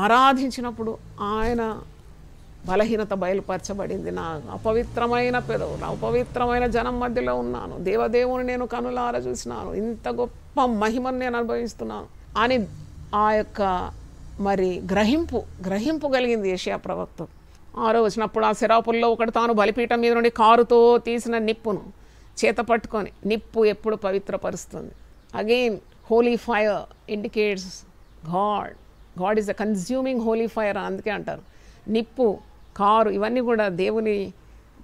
S1: ఆరాధించినప్పుడు ఆయన బలహీనత బయలుపరచబడింది. నా అపవిత్రమైన పెదవులు, అపవిత్రమైన జనం మధ్యలో ఉన్నాను, దేవదేవుని నేను కనులారా చూసినాను, ఇంత గొప్ప మహిమను నేను అనుభవిస్తున్నాను అని ఆ యొక్క మరి గ్రహింపు కలిగింది యెషయా ప్రవక్త. 6వ వచనప్పుడు, ఆ సెరాపుల్లో ఒకడు తాను బలిపీఠం మీద నుండి కారుతో తీసిన నిప్పును చేత పట్టుకొని, నిప్పు ఎప్పుడు పవిత్రపరుస్తుంది. Again holy fire indicates God is a consuming holy fire. అందుకే అంటారు నిప్పు, కారు ఇవన్నీ కూడా దేవుని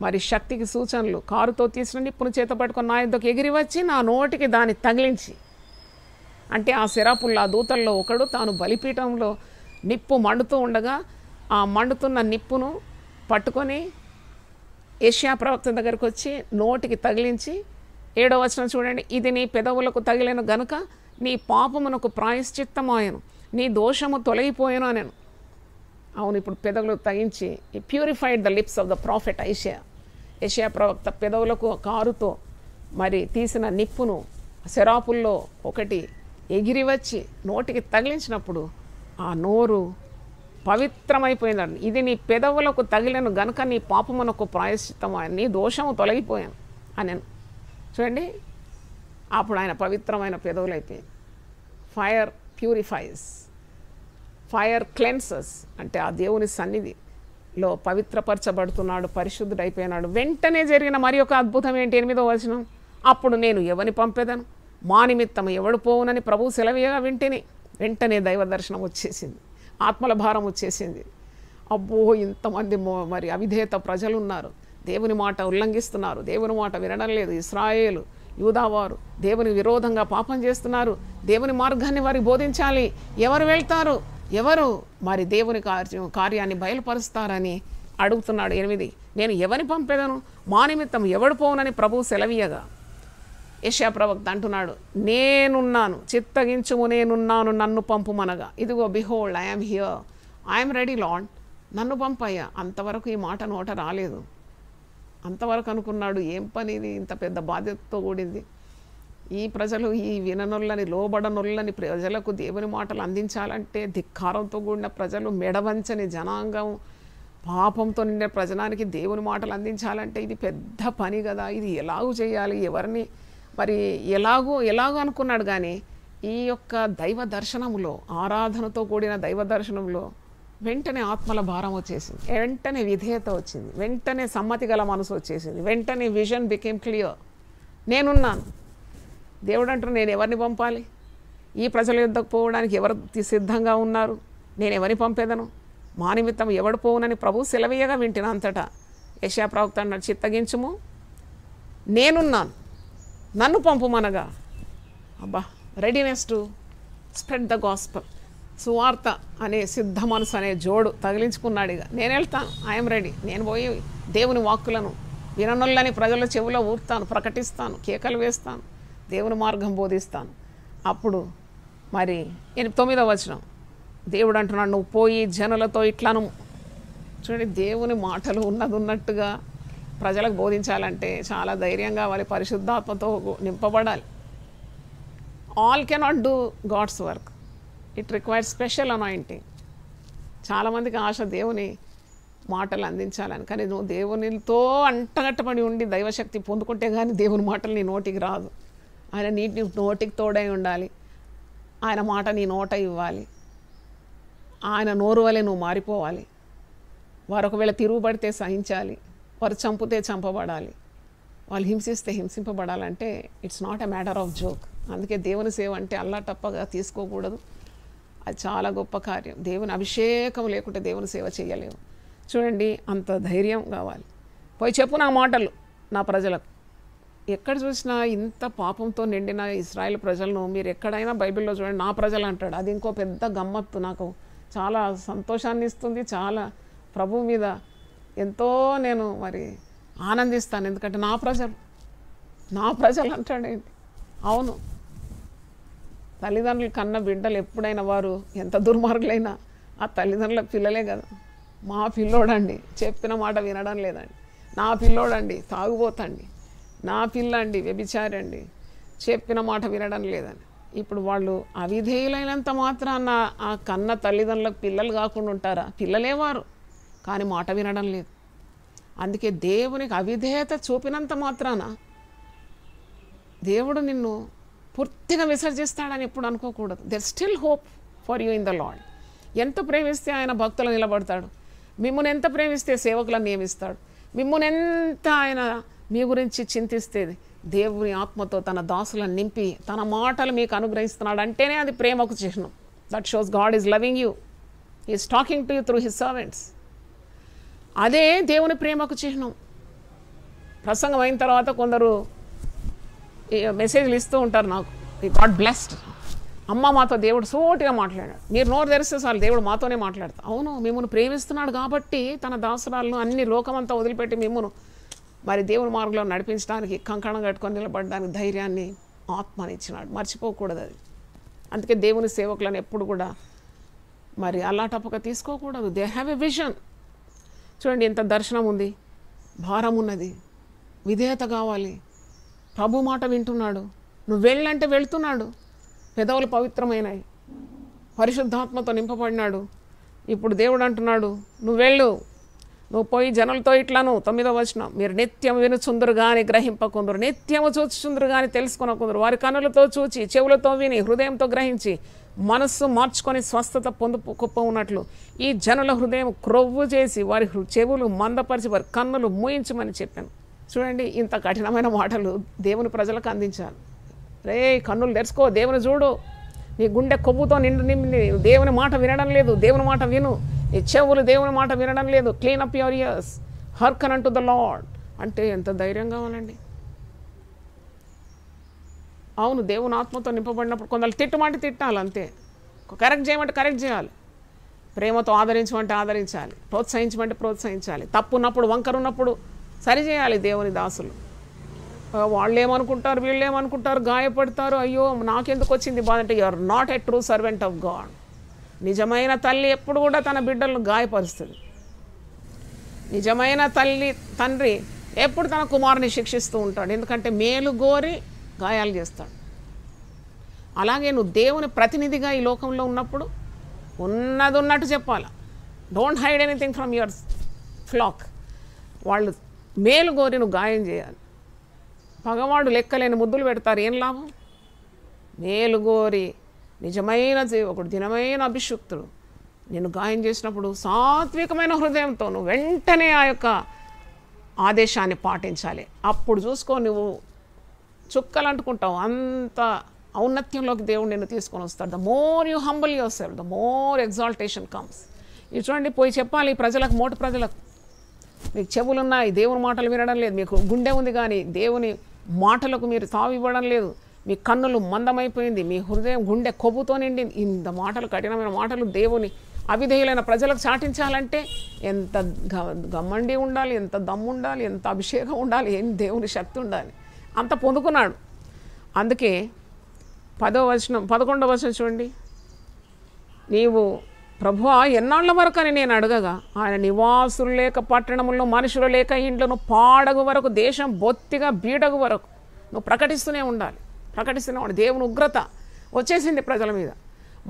S1: మరి శక్తికి సూచనలు. కారుతో తీసిన నిప్పును చేత పట్టుకొని నా యుద్ధకు ఎగిరి వచ్చి నా నోటికి దాన్ని తగిలించి, అంటే ఆ సెరాపుల్లో ఆ దూతల్లో ఒకడు తాను బలిపీఠంలో నిప్పు మండుతూ ఉండగా ఆ మండుతున్న నిప్పును పట్టుకొని యెషయా ప్రవక్త దగ్గరికి వచ్చి నోటికి తగిలించి, 7వ వచనం చూడండి, ఇది నీ పెదవులకు తగిలిన గనుక నీ పాపమునకు ప్రాయశ్చిత్తమాయను, నీ దోషము తొలగిపోయాను అనెను. అవును, ఇప్పుడు పెదవులు తగించి purified the lips of the prophet యెషయా ప్రవక్త పెదవులకు కారుతో మరి తీసిన నిప్పును సెరాపుల్లో ఒకటి ఎగిరి వచ్చి నోటికి తగిలించినప్పుడు ఆ నోరు పవిత్రమైపోయిందండి. ఇది నీ పెదవులకు తగిలిన గనుక నీ పాపమునకు ప్రాయశ్చిత్తమాయను, నీ దోషము తొలగిపోయాను అనెను. చూడండి, అప్పుడు ఆయన పవిత్రమైన పెదవులు అయిపోయింది. Fire purifies, fire cleanses. అంటే ఆ దేవుని సన్నిధిలో పవిత్రపరచబడుతున్నాడు, పరిశుద్ధుడైపోయినాడు. వెంటనే జరిగిన మరి ఒక అద్భుతం ఏంటి? 8వ వచనం, అప్పుడు నేను ఎవరిని పంపేదను, మా నిమిత్తం ఎవడు పోవునని ప్రభువు సెలవీయగా వింటేనే వెంటనే దైవ దర్శనం వచ్చేసింది, ఆత్మల భారం వచ్చేసింది. అబ్బో, ఇంతమంది మరి అవిధేయత ప్రజలు ఉన్నారు, దేవుని మాట ఉల్లంఘిస్తున్నారు, దేవుని మాట వినడం లేదు. ఇశ్రాయేలు, యూదావారు దేవుని విరోధంగా పాపం చేస్తున్నారు, దేవుని మార్గాన్ని వారికి బోధించాలి. ఎవరు వెళ్తారు, ఎవరు మరి దేవుని కార్యాన్ని బయలుపరుస్తారని అడుగుతున్నాడు. 8, నేను ఎవరిని పంపేదను, మా నిమిత్తం ఎవడు పోవునని ప్రభువు సెలవీయగా యెషయా ప్రవక్త అంటున్నాడు, నేనున్నాను, చిత్తగించుము, నేనున్నాను, నన్ను పంపుమనగా. ఇదిగో behold I'm here, I'm ready lord, నన్ను పంపయ్యా. అంతవరకు ఈ మాట నోట రాలేదు. అంతవరకు అనుకున్నాడు, ఏం పని ఇది, ఇంత పెద్ద బాధ్యతతో కూడింది. ఈ ప్రజలు, ఈ విననొల్లని లోబడనొల్లని ప్రజలకు దేవుని మాటలు అందించాలంటే ధిక్కారంతో కూడిన ప్రజలు, మెడవంచని జనాంగం, పాపంతో నిండిన ప్రజనానికి దేవుని మాటలు అందించాలంటే ఇది పెద్ద పని కదా, ఇది ఎలాగూ చేయాలి, ఎవరిని మరి ఎలాగో అనుకున్నాడు. కానీ ఈ యొక్క దైవ దర్శనంలో, ఆరాధనతో కూడిన దైవ దర్శనంలో వెంటనే ఆత్మల భారం వచ్చేసింది, వెంటనే విధేయత వచ్చింది, వెంటనే సమ్మతి గల మనసు వచ్చేసింది, వెంటనే విజన్ బికేమ్ క్లియర్. నేనున్నాను. దేవుడు అంటారు, నేను ఎవరిని పంపాలి, ఈ ప్రజల యుద్ధకు పోవడానికి ఎవరు సిద్ధంగా ఉన్నారు, నేను ఎవరిని పంపేదను, మా నిమిత్తం ఎవడు పోవునని ప్రభువు సెలవీయగా వింటిన. అంతటా యెషయా ప్రవక్త అన్నాడు, చిత్తగించుము, నేనున్నాను, నన్ను పంపుమనగా. అబ్బా, readiness to spread the gospel. సువార్త అనే సిద్ధ మనసు అనే జోడు తగిలించుకున్నాడు. ఇక నేను వెళ్తాను, ఐఎమ్ రెడీ, నేను పోయి దేవుని వాక్కులను విననొల్లని ప్రజల చెవిలో ఊపుతాను, ప్రకటిస్తాను, కేకలు వేస్తాను, దేవుని మార్గం బోధిస్తాను. అప్పుడు మరి 9వ వచనం దేవుడు అంటున్నాడు, నువ్వు పోయి జనులతో ఇట్లను. చూడండి, దేవుని మాటలు ఉన్నట్టుగా ప్రజలకు బోధించాలంటే చాలా ధైర్యం కావాలి, పరిశుద్ధాత్మతో నింపబడాలి. All cannot do God's work, it requires special anointing. చాలామందికి ఆశ దేవుని మాటలు అందించాలని, కానీ నువ్వు దేవునితో అంటగట్టబడి ఉండి దైవశక్తి పొందుకుంటే కానీ దేవుని మాటలు నీ నోటికి రాదు. ఆయన నీ నోటికి తోడై ఉండాలి, ఆయన మాట నీ నోట ఇవ్వాలి, ఆయన నోరు వలె నువ్వు మారిపోవాలి. వారు ఒకవేళ తిరుగుబడితే సహించాలి, వారు చంపితే చంపబడాలి, వాళ్ళు హింసిస్తే హింసింపబడాలంటే it's not a matter of joke. అందుకే దేవుని సేవ అంటే అల్లాటప్పగా తీసుకోకూడదు, అది చాలా గొప్ప కార్యం. దేవుని అభిషేకం లేకుంటే దేవుని సేవ చేయలేము. చూడండి, అంత ధైర్యం కావాలి. పోయి చెప్పు నా మాటలు నా ప్రజలకు. ఎక్కడ చూసినా ఇంత పాపంతో నిండిన ఇశ్రాయేల్ ప్రజలను మీరు ఎక్కడైనా బైబిల్లో చూడండి నా ప్రజలు అంటాడు. అది ఇంకో పెద్ద గమ్మత్తు, నాకు చాలా సంతోషాన్ని ఇస్తుంది, చాలా ప్రభు మీద ఎంతో నేను మరి ఆనందిస్తాను. ఎందుకంటే నా ప్రజలు అంటాడేంటి. అవును, తల్లిదండ్రులు కన్న బిడ్డలు ఎప్పుడైనా వారు ఎంత దుర్మార్గులైనా ఆ తల్లిదండ్రుల పిల్లలే కదా. మా పిల్లోడండి చెప్పిన మాట వినడం లేదండి, నా పిల్లోడండి తాగుబోతండి, నా పిల్లండి వ్యభిచారండి చెప్పిన మాట వినడం లేదని. ఇప్పుడు వాళ్ళు అవిధేయులైనంత మాత్రాన ఆ కన్న తల్లిదండ్రులకు పిల్లలు కాకుండా ఉంటారా? పిల్లలే వారు, కానీ మాట వినడం లేదు. అందుకే దేవునికి అవిధేయత చూపినంత మాత్రాన దేవుడు నిన్ను పూర్తిగా విసర్జిస్తాడని ఎప్పుడు అనుకోకూడదు. There still hope for you in the lord. ఎంత ప్రేమిస్తే ఆయన భక్తులు నిలబడతాడు, మిమ్మల్ని ఎంత ప్రేమిస్తే సేవకులను నియమిస్తాడు, మిమ్మల్ని ఎంత ఆయన మీ గురించి చింతిస్తే దేవుని ఆత్మతో తన దాసులను నింపి తన మాటలు మీకు అనుగ్రహిస్తున్నాడు అంటేనే అది ప్రేమకు చిహ్నం. That shows God is loving you, is talking to you through his servants. అదే దేవుని ప్రేమకు చిహ్నం. ప్రసంగం అయిన తర్వాత కొందరు మెసేజ్లు ఇస్తూ ఉంటారు నాకు, గాడ్ బ్లెస్డ్, అమ్మ మాతో దేవుడు సోటిగా మాట్లాడాడు. మీరు నోరు తెరిస్తే చాలు దేవుడు మాతోనే మాట్లాడతాడు. అవును, మిమ్మల్ని ప్రేమిస్తున్నాడు కాబట్టి తన దాసురాలను అన్ని లోకమంతా వదిలిపెట్టి మిమ్మల్ని మరి దేవుని మార్గంలో నడిపించడానికి కంకణం కట్టుకొని నిలబడడానికి ధైర్యాన్ని ఆత్మని ఇచ్చినాడు. మర్చిపోకూడదు అది. అందుకే దేవుని సేవకులను ఎప్పుడు కూడా మరి అల్లాటప్పక తీసుకోకూడదు. They have a vision. చూడండి, ఎంత దర్శనం ఉంది, భారం ఉన్నది, విధేయత కావాలి. ప్రభు మాట వింటున్నాడు, నువ్వు వెళ్ళంటే వెళ్తున్నాడు, పెదవులు పవిత్రమైనవి, పరిశుద్ధాత్మతో నింపబడినాడు. ఇప్పుడు దేవుడు అంటున్నాడు, నువ్వు వెళ్ళు, నువ్వు పోయి జనులతో ఇట్లను. 9వ వచనం, మీరు నిత్యం వినుచుందురు కానీ గ్రహింపకుందురు, నిత్యము చూచుచుందురు కానీ తెలుసుకొనకుందురు. వారి కనులతో చూచి, చెవులతో విని, హృదయంతో గ్రహించి, మనస్సు మార్చుకొని స్వస్థత కుప్ప ఉన్నట్లు ఈ జనుల హృదయం క్రొవ్వు చేసి వారి చెవులు మందపరిచి వారి కన్నులు మూయించమని చెప్పాను. చూడండి, ఇంత కఠినమైన మాటలు దేవుని ప్రజలకు అందించాలి. రే, కన్నులు తెరుచుకో, దేవుని చూడు. నీ గుండె కొవ్వుతో నిండి దేవుని మాట వినడం లేదు, దేవుని మాట విను. నీ చెవులు దేవుని మాట వినడం లేదు. Clean up your years, హర్కన్ unto the lord. అంటే ఎంత ధైర్యం కావాలండి. అవును, దేవుని ఆత్మతో నింపబడినప్పుడు కొందరు తిట్టమంటే తిట్టాలి, అంతే. కరెక్ట్ చేయమంటే కరెక్ట్ చేయాలి, ప్రేమతో ఆదరించమంటే ఆదరించాలి, ప్రోత్సహించమంటే ప్రోత్సహించాలి. తప్పున్నప్పుడు వంకరున్నప్పుడు సరిచేయాలి. దేవుని దాసులు వాళ్ళు ఏమనుకుంటారు, వీళ్ళు ఏమనుకుంటారు, గాయపడతారు, అయ్యో నాకెందుకు వచ్చింది బాధ అంటే you are not a true servant of God. నిజమైన తల్లి ఎప్పుడు కూడా తన బిడ్డలను గాయపరుస్తుంది. నిజమైన తండ్రి ఎప్పుడు తన కుమారుని శిక్షిస్తూ ఉంటాడు, ఎందుకంటే మేలు గోరి గాయాలు చేస్తాడు. అలాగే నువ్వు దేవుని ప్రతినిధిగా ఈ లోకంలో ఉన్నప్పుడు ఉన్నది ఉన్నట్టు చెప్పాలి. Don't hide anything from your flock. వాళ్ళు మేలు గోరి నువ్వు గాయం చేయాలి. పగవాడు లెక్కలేని ముద్దులు పెడతారు, ఏం లాభం? మేలు గోరి నిజమైన సేవకుడు, దినమైన అభిషుక్తుడు నిన్ను గాయం చేసినప్పుడు సాత్వికమైన హృదయంతో నువ్వు వెంటనే ఆ యొక్క ఆదేశాన్ని పాటించాలి. అప్పుడు చూసుకో, నువ్వు చుక్కలు అంటుకుంటావు, అంత ఔన్నత్యంలోకి దేవుడు నిన్ను తీసుకొని వస్తాడు. The more you humble your self, the more exaltation comes. ఇది చూడండి, పోయి చెప్పాలి ప్రజలకు, మోటు ప్రజలకు, మీకు చెవులున్నాయి, దేవుని మాటలు వినడం లేదు, మీకు గుండె ఉంది కానీ దేవుని మాటలకు మీరు తావు ఇవ్వడం లేదు, మీ కన్నులు మందమైపోయింది, మీ హృదయం గుండె కొవ్వుతో నిండి, ఇంత మాటలు, కఠినమైన మాటలు దేవుని అవిధేయులైన ప్రజలకు చాటించాలంటే ఎంత గమ్మండి ఉండాలి, ఎంత దమ్ము ఉండాలి, ఎంత అభిషేకం ఉండాలి, ఏం దేవుని శక్తి ఉండాలి, అంత పొందుకున్నాడు. అందుకే 11వ వచనం చూడండి. నీవు ప్రభువా ఎన్నాళ్ల వరకు అని నేను అడగగా ఆయన నివాసులు లేక పట్టణముల్లో మనుషులు లేక ఇండ్లను పాడగు వరకు దేశం బొత్తిగా బీడగు వరకు నువ్వు ప్రకటిస్తూనే ఉండాలి. దేవుని ఉగ్రత వచ్చేసింది ప్రజల మీద.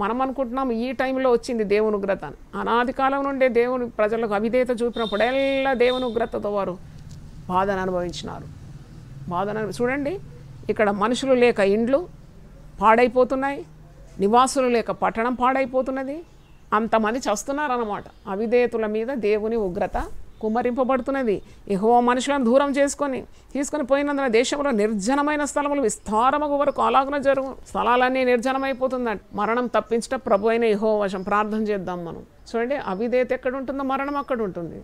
S1: మనం అనుకుంటున్నాం ఈ టైంలో వచ్చింది దేవుని ఉగ్రత అని. అనాది కాలం నుండే దేవుని ప్రజలకు అవిధేయత చూపినప్పుడెల్లా దేవుని ఉగ్రతతో వారు బాధను అనుభవించినారు. చూడండి, ఇక్కడ మనుషులు లేక ఇండ్లు పాడైపోతున్నాయి, నివాసులు లేక పట్టణం పాడైపోతున్నది, అంతమంది చస్తున్నారు అన్నమాట. అవిధేయతుల మీద దేవుని ఉగ్రత కుమ్మరింపబడుతున్నది. యెహోవా మనుషులను దూరం తీసుకొని పోయినందున దేశంలో నిర్జనమైన స్థలములు విస్తారమగు వరకు అలాగున జరుగు. స్థలాలన్నీ నిర్జనమైపోతుందంట. మరణం తప్పించట ప్రభు అయిన యెహోవా వశం. ప్రార్థన చేద్దాం మనం. చూడండి, అవిధేయత ఎక్కడ ఉంటుందో మరణం అక్కడ ఉంటుంది,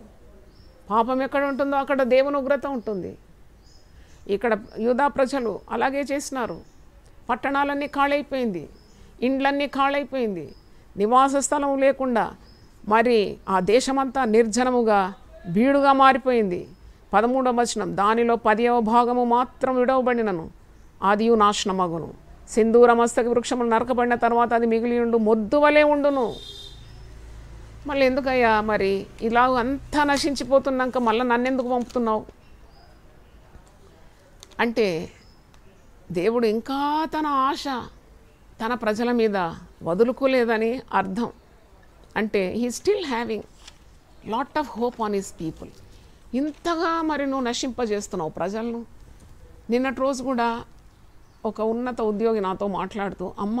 S1: పాపం ఎక్కడ ఉంటుందో అక్కడ దేవుని ఉగ్రత ఉంటుంది. ఇక్కడ యూదా ప్రజలు అలాగే చేసినారు. పట్టణాలన్నీ ఖాళైపోయింది, ఇండ్లన్నీ ఖాళైపోయింది, నివాస స్థలం లేకుండా మరి ఆ దేశమంతా నిర్జనముగా బీడుగా మారిపోయింది. 13వ వచనం, దానిలో 10వ భాగము మాత్రం విడవబడినను ఆదియు నాశనమగును. సింధూర మస్తక వృక్షములు నరకబడిన తర్వాత అది మిగిలి ఉండు మొద్దు వలె ఉండును. మళ్ళీ ఎందుకయ్యా మరి ఇలా అంతా నశించిపోతున్నాక మళ్ళీ నన్నెందుకు పంపుతున్నావు అంటే, దేవుడు ఇంకా తన ఆశ తన ప్రజల మీద వదులుకోలేదని అర్థం. అంటే he still having lot of hope on his people. ఇంతగా మరి నువ్వు నశింపజేస్తున్నావు ప్రజలను. నిన్నటి రోజు కూడా ఒక ఉన్నత ఉద్యోగి నాతో మాట్లాడుతూ, అమ్మ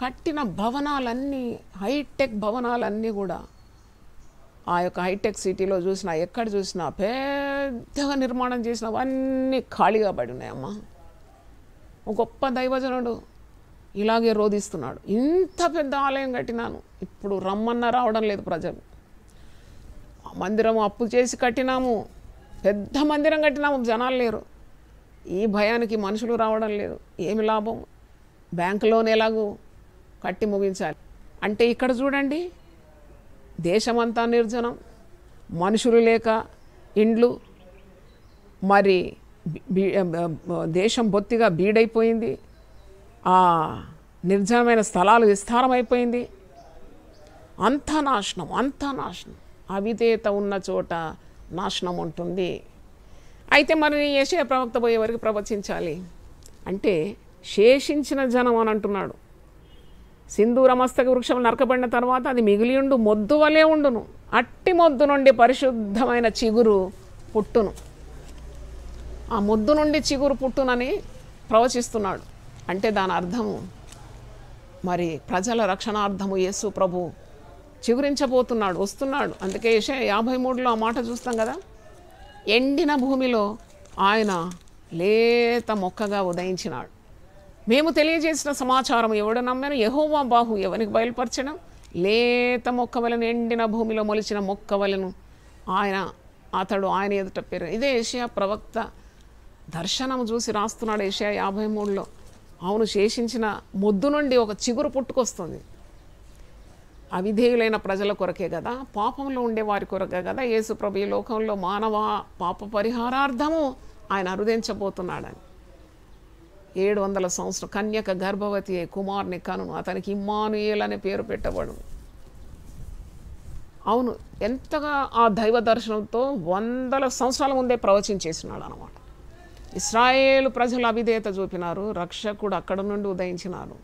S1: కట్టిన భవనాలన్నీ హైటెక్ భవనాలన్నీ కూడా ఆ యొక్క హైటెక్ సిటీలో చూసినా ఎక్కడ చూసినా పెద్దగా నిర్మాణం చేసినవన్నీ ఖాళీగా పడి ఉన్నాయమ్మ. ఒక గొప్ప దైవజనుడు ఇలాగే రోధిస్తున్నాడు, ఇంత పెద్ద ఆలయం కట్టినాను, ఇప్పుడు రమ్మన్నా రావడం లేదు ప్రజలు. మందిరం అప్పు చేసి కట్టినాము, పెద్ద మందిరం కట్టినాము, జనాలు లేరు. ఈ భయానికి మనుషులు రావడం లేదు, ఏమి లాభం? బ్యాంకు లోన్ ఎలాగూ కట్టి ముగించాలి అంటే, ఇక్కడ చూడండి, దేశమంతా నిర్జనం, మనుషులు లేక ఇండ్లు, మరి దేశం బొత్తిగా బీడైపోయింది, ఆ నిర్జనమైన స్థలాలు విస్తారమైపోయింది. అంతా నాశనం, అంతా నాశనం. అవిధేయత ఉన్న చోట నాశనం ఉంటుంది. అయితే మరి యెషయా ప్రవక్త పోయే వరకు ప్రవచించాలి అంటే, శేషించిన జనం అని అంటున్నాడు. సింధూర మస్తక వృక్షం నరకబడిన తర్వాత అది మిగిలియుండు మొద్దు వలె ఉండును, అట్టి మొద్దు నుండి పరిశుద్ధమైన చిగురు పుట్టును. ఆ మొద్దు నుండి చిగురు పుట్టునని ప్రవచిస్తున్నాడు. అంటే దాని అర్థము మరి ప్రజల రక్షణార్థము యేసు ప్రభు చిగురించబోతున్నాడు, వస్తున్నాడు. అందుకే యెషయా 53లో ఆ మాట చూస్తాం కదా, ఎండిన భూమిలో ఆయన లేత మొక్కగా ఉదయించినాడు. మేము తెలియజేసిన సమాచారం ఎవడు నమ్మాను? యెహోవా బాహు ఎవరికి బయలుపరచడం? లేత మొక్క వలన, ఎండిన భూమిలో మొలిచిన మొక్క వలను ఆయన ఎదుట పేరు. ఇదే యెషయా ప్రవక్త దర్శనం చూసి రాస్తున్నాడు యెషయా 53లో. అవును, శేషించిన మొద్దు నుండి ఒక చిగురు పుట్టుకొస్తుంది. అవిధేయులైన ప్రజల కొరకే కదా, పాపంలో ఉండే వారి కొరకే కదా యేసు ప్రభు ఈ లోకంలో మానవ పాప పరిహారార్థము ఆయన అరుదించబోతున్నాడని. 700 సంవత్సరం కన్యక గర్భవతి కుమారుని కనును, అతనికి ఇమ్మానుయేల్ అనే పేరు పెట్టబడు. అవును, ఎంతగా ఆ దైవ దర్శనంతో 100 సంవత్సరాల ముందే ప్రవచించేసినాడు అన్నమాట. ఇశ్రాయేలు ప్రజలు అవిధేయత చూపినారు, రక్షకుడు అక్కడ నుండి ఉదయించినారు.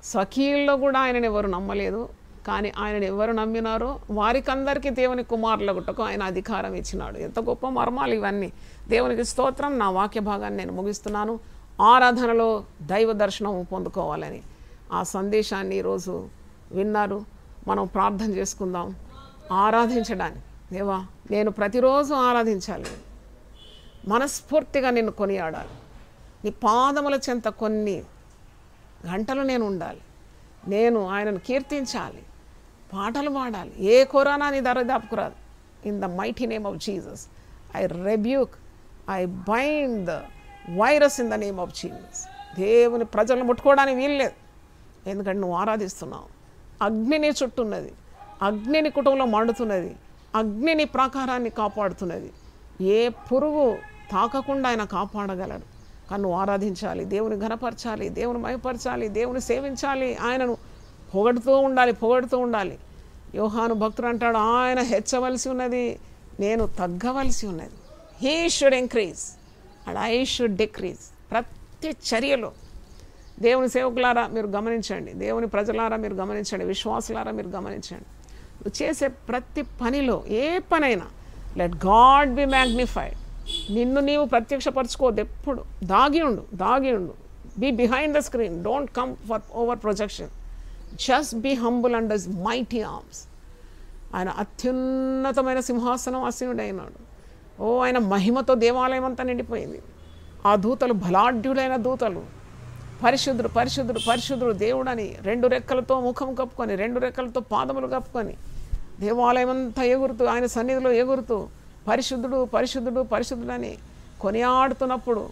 S1: స్వకీయుల్లో కూడా ఆయనను ఎవరు నమ్మలేదు, కానీ ఆయనను ఎవరు నమ్మినారో వారికందరికీ దేవుని కుమారులగుటకు ఆయన అధికారం ఇచ్చినాడు. ఎంత గొప్ప మర్మాలు ఇవన్నీ. దేవునికి స్తోత్రం. నా వాక్య భాగాన్ని నేను ముగిస్తున్నాను. ఆరాధనలో దైవ దర్శనం పొందుకోవాలని ఆ సందేశాన్ని ఈరోజు విన్నారు. మనం ప్రార్థన చేసుకుందాం ఆరాధించడానికి. దేవా, నేను ప్రతిరోజు ఆరాధించాలి, మనస్ఫూర్తిగా నిన్ను కొనియాడాలి, నీ పాదముల చెంత కొన్ని గంటలు నేను ఉండాలి, నేను ఆయనను కీర్తించాలి, పాటలు పాడాలి. ఏ కరోనా నీ దరిదాపుకురాదు. In the mighty name of Jesus I rebuke, I bind the virus in the name of Jesus. దేవుని ప్రజలను ముట్టుకోవడానికి వీల్లేదు, ఎందుకంటే నువ్వు ఆరాధిస్తున్నావు. అగ్నిని చుట్టున్నది, అగ్నిని కుటుంబంలో మండుతున్నది, అగ్నిని ప్రాకారాన్ని కాపాడుతున్నది. ఏ పురుగు తాకకుండా ఆయన కాపాడగలడు. కానీ నువ్వు ఆరాధించాలి, దేవుని ఘనపరచాలి, దేవుని మహిమపరచాలి, దేవుని సేవించాలి, ఆయనను పొగడుతూ ఉండాలి. యోహాను భక్తుడు అంటాడు, ఆయన హెచ్చవలసి ఉన్నది, నేను తగ్గవలసి ఉన్నది. He should increase and I should decrease. ప్రతి చర్యలో దేవుని సేవకులారా మీరు గమనించండి, దేవుని ప్రజలారా మీరు గమనించండి, విశ్వాసులారా మీరు గమనించండి. నువ్వు చేసే ప్రతి పనిలో, ఏ పనైనా లెట్ గాడ్ బి మ్యాగ్నిఫైడ్. నిన్ను నీవు ప్రత్యక్షపరచుకోవద్దు, ఎప్పుడు దాగి ఉండు. Be behind the screen, don't come for over projection. Just be humble under his mighty arms. ఆయన అత్యున్నతమైన సింహాసనం ఆసీనుడైనాడు. ఆయన మహిమతో దేవాలయం అంతా నిండిపోయింది. ఆ దూతలు బలాఢ్యుడైన దూతలు, పరిశుద్ధుడు దేవుడని 2 రెక్కలతో ముఖం కప్పుకొని, 2 రెక్కలతో పాదములు కప్పుకొని దేవాలయం అంతా ఎగురుతూ, ఆయన సన్నిధిలో ఎగురుతూ పరిశుద్ధుడని కొనియాడుతున్నప్పుడు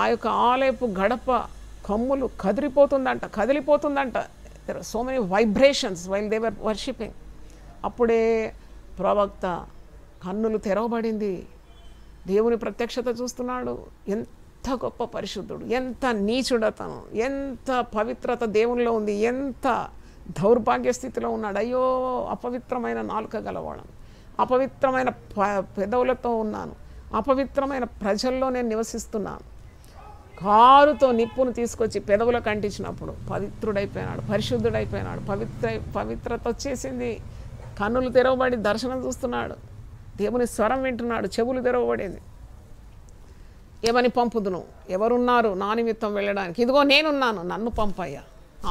S1: ఆ యొక్క ఆలయపు గడప కమ్ములు కదిలిపోతుందంట. There are so many vibrations while they were worshipping. అప్పుడే ప్రవక్త కన్నులు తెరవబడింది, దేవుని ప్రత్యక్షత చూస్తున్నాడు. ఎంత గొప్ప పరిశుద్ధుడు, ఎంత నీచుడతను, ఎంత పవిత్రత దేవునిలో ఉంది, ఎంత దౌర్భాగ్య స్థితిలో ఉన్నాడు. అయ్యో, అపవిత్రమైన నాలుక గలవాడను, అపవిత్రమైన పెదవులతో ఉన్నాను, అపవిత్రమైన ప్రజల్లో నేను నివసిస్తున్నాను. కారుతో నిప్పును తీసుకొచ్చి పెదవులకు అంటించినప్పుడు పవిత్రుడైపోయినాడు, పరిశుద్ధుడైపోయినాడు. పవిత్రత వచ్చేసింది. కన్నులు తెరవబడి దర్శనం చూస్తున్నాడు, దేవుని స్వరం వింటున్నాడు, చెవులు తెరవబడింది. ఏమని పంపుదును, ఎవరున్నారు నా నిమిత్తం వెళ్ళడానికి? ఇదిగో నేనున్నాను, నన్ను పంపయ్యా.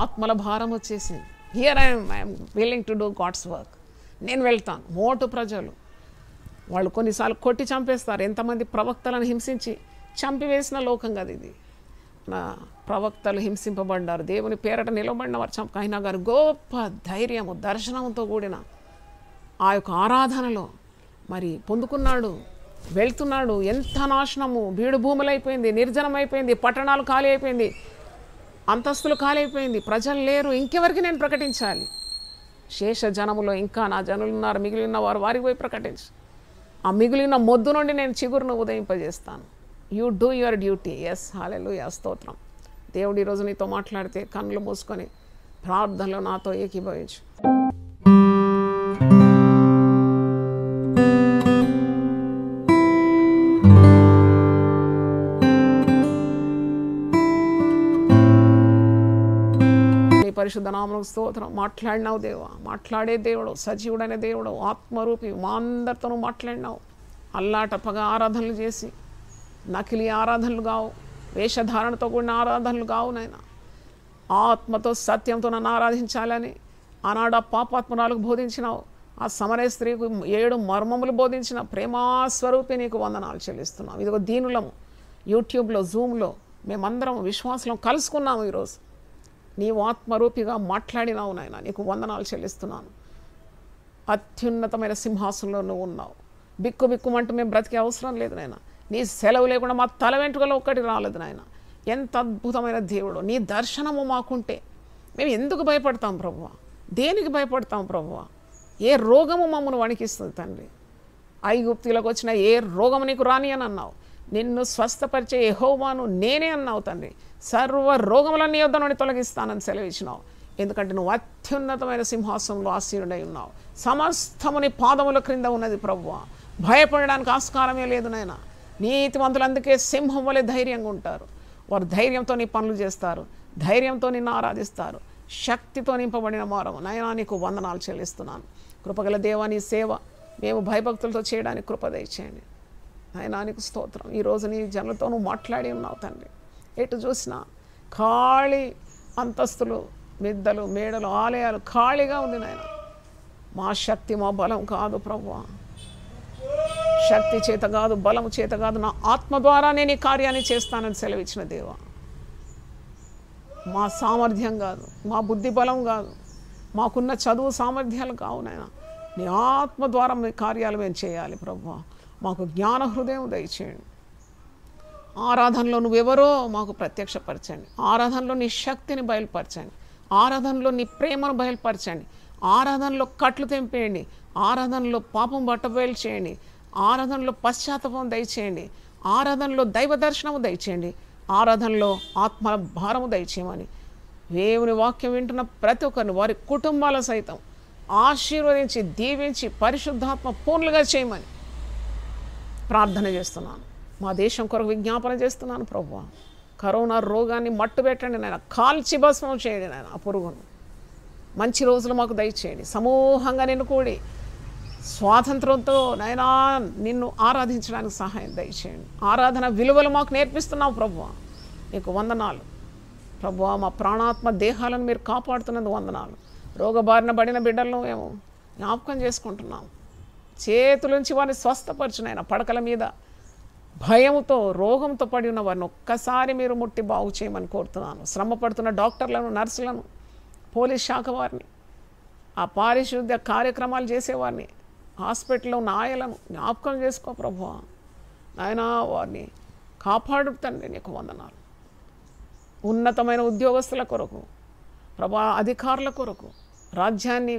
S1: ఆత్మల భారం వచ్చేసింది. Here I'm willing to do God's work. నేను వెళ్తాను. మోటు ప్రజలు వాళ్ళు కొన్నిసార్లు కొట్టి చంపేస్తారు. ఎంతమంది ప్రవక్తలను హింసించి చంపివేసిన లోకం కదా ఇది. నా ప్రవక్తలు హింసింపబడ్డారు, దేవుని పేరట నిలబడిన వారు అయినా గారు గొప్ప ధైర్యము, దర్శనంతో కూడిన ఆ యొక్క ఆరాధనలో మరి పొందుకున్నాడు, వెళ్తున్నాడు. ఎంత నాశనము, బీడు భూములైపోయింది, నిర్జనమైపోయింది, పట్టణాలు ఖాళీ అయిపోయింది, అంతస్తులు ఖాళీ అయిపోయింది, ప్రజలు లేరు. ఇంకెవరికి నేను ప్రకటించాలి? శేష జనములో ఇంకా నా జనులు ఉన్నారు, మిగిలిన వారు వారికి పోయి ప్రకటించు. ఆ మిగిలిన మొద్దు నుండి నేను చిగురును ఉదయింపజేస్తాను. You do your duty. Yes, hallelujah, స్తోత్రం. దేవుడు ఈరోజు నీతో మాట్లాడితే కన్నులు మూసుకొని ప్రార్థనలో నాతో ఏకీభవించు. పరిశుద్ధ నామమునకు స్తోత్రం. మాట్లాడినావు దేవా, మాట్లాడే దేవుడు, సజీవుడనే దేవుడు, ఆత్మరూపి, మా అందరితోనూ మాట్లాడినావు. అల్లాటప్పగా ఆరాధనలు చేసి నకిలీ ఆరాధనలు కావు, వేషధారణతో కూడిన ఆరాధనలు కావు నాయన. ఆత్మతో సత్యంతో నన్ను ఆరాధించాలని ఆనాడు ఆ పాపాత్మరాలకు బోధించినావు. ఆ సమరయ స్త్రీకు 7 మర్మములు బోధించిన ప్రేమాస్వరూపి నీకు వందనాలు చెల్లిస్తున్నాం. ఇదిగో దీనులము యూట్యూబ్లో, జూమ్లో మేమందరం విశ్వాసం కలుసుకున్నాము. ఈరోజు నీవు ఆత్మరూపిగా మాట్లాడినావు నాయన, నీకు వందనాలు చెల్లిస్తున్నాను. అత్యున్నతమైన సింహాసనంలో నువ్వు ఉన్నావు. బిక్కుమంటూ మేము బ్రతికే అవసరం లేదు నాయన. నీ సెలవు లేకుండా మా తల వెంట్రుకలో ఒక్కటి రాలేదు నాయన. ఎంత అద్భుతమైన దేవుడు. నీ దర్శనము మాకుంటే మేము ఎందుకు భయపడతాం ప్రభువా? దేనికి భయపడతాం ప్రభువా? ఏ రోగము మమ్మల్ని వణికిస్తుంది తండ్రి? ఐగుప్తులకు వచ్చిన ఏ రోగము నీకు రాని అని అన్నావు. నిన్ను స్వస్థపరిచే యెహోవాను నేనే అన్నావు తండ్రి. సర్వ రోగములన్నీ యొద్ద నుండి తొలగిస్తానని సెలవిచ్చినావు. ఎందుకంటే నువ్వు అత్యున్నతమైన సింహాసనంలో ఆసీనుడై ఉన్నావు. సమస్తముని పాదముల క్రింద ఉన్నది ప్రభువా. భయపడడానికి ఆస్కారమే లేదు నాయన. నీతిమంతులు అందుకే సింహం వలె ధైర్యంగా ఉంటారు. వారు ధైర్యంతో నీ పనులు చేస్తారు, ధైర్యంతో నిన్ను ఆరాధిస్తారు. శక్తితో నింపబడిన వారము నాయనా, నీకు వందనాలు చెల్లిస్తున్నాను. కృపగల దేవా, నీ సేవ మేము భయభక్తులతో చేయడానికి కృప దయచేయండి నాయనా. నీకు స్తోత్రం. ఈరోజు నీ జనులతో నువ్వు మాట్లాడి ఉన్నావు తండ్రి. ఎటు చూసినా ఖాళీ అంతస్తులు, మిద్దలు, మేడలు, ఆలయాలు ఖాళీగా ఉంది నాయన. మా శక్తి మా బలం కాదు ప్రభువా. శక్తి చేత కాదు, బలము చేత కాదు, నా ఆత్మ ద్వారా నేను ఈ కార్యాన్ని చేస్తానని సెలవిచ్చిన దేవా. మా సామర్థ్యం కాదు, మా బుద్ధి బలం కాదు, మాకున్న చదువు సామర్థ్యాలు కావు నాయన. నీ ఆత్మ ద్వారా మీ కార్యాలు మేము చేయాలి ప్రభువా. మాకు జ్ఞాన హృదయం దయచేయండి. ఆరాధనలో నువ్వెవరో మాకు ప్రత్యక్షపరచండి. ఆరాధనలో నీ శక్తిని బయలుపరచండి. ఆరాధనలో నీ ప్రేమను బయలుపరచండి. ఆరాధనలో కట్లు తెంపేయండి. ఆరాధనలో పాపం బట్టబయలు చేయండి. ఆరాధనలో పశ్చాత్తాపం దయచేయండి. ఆరాధనలో దైవ దర్శనము దయచేయండి. ఆరాధనలో ఆత్మ భారము దయచేయమని దేవుని వాక్యం వింటున్న ప్రతి ఒక్కరిని వారి కుటుంబాల సైతం ఆశీర్వదించి దీవించి పరిశుద్ధాత్మ పూర్ణులుగా చేయమని ప్రార్థన చేస్తున్నాను. మా దేశం కొరకు విజ్ఞాపన చేస్తున్నాను ప్రభువా. కరోనా రోగాన్ని మట్టు పెట్టండి నాయన, కాల్చి భస్మం చేయండి నాయన. ఆ పురుగును మంచి రోజులు మాకు దయచేయండి. సమూహంగా నిన్ను కూడి స్వాతంత్రంతో నాయనా నిన్ను ఆరాధించడానికి సహాయం దయచేయండి. ఆరాధన విలువలు మాకు నేర్పిస్తున్నావు ప్రభువా, నీకు వందనాలు ప్రభువా. మా ప్రాణాత్మ దేహాలను మీరు కాపాడుతున్నందుకు వందనాలు. రోగబారిన పడిన బిడ్డలను మేము జ్ఞాపకం చేసుకుంటున్నాం. చేతులుంచి వారిని స్వస్థపరచునైనా పడకల మీద భయంతో రోగంతో పడి ఉన్న వారిని ఒక్కసారి మీరు ముట్టి బాగు చేయమని కోరుతున్నాను. శ్రమ పడుతున్న డాక్టర్లను, నర్సులను, పోలీస్ శాఖ వారిని, ఆ పారిశుద్ధ్య కార్యక్రమాలు చేసేవారిని, హాస్పిటల్లో ఉన్న ఆయలను జ్ఞాపకం చేసుకో ప్రభువా. నాయనా వారిని కాపాడు తండ్రి, నీకు వందనాలు. ఉన్నతమైన ఉద్యోగస్తుల కొరకు ప్రభా, అధికారుల కొరకు, రాజ్యాన్ని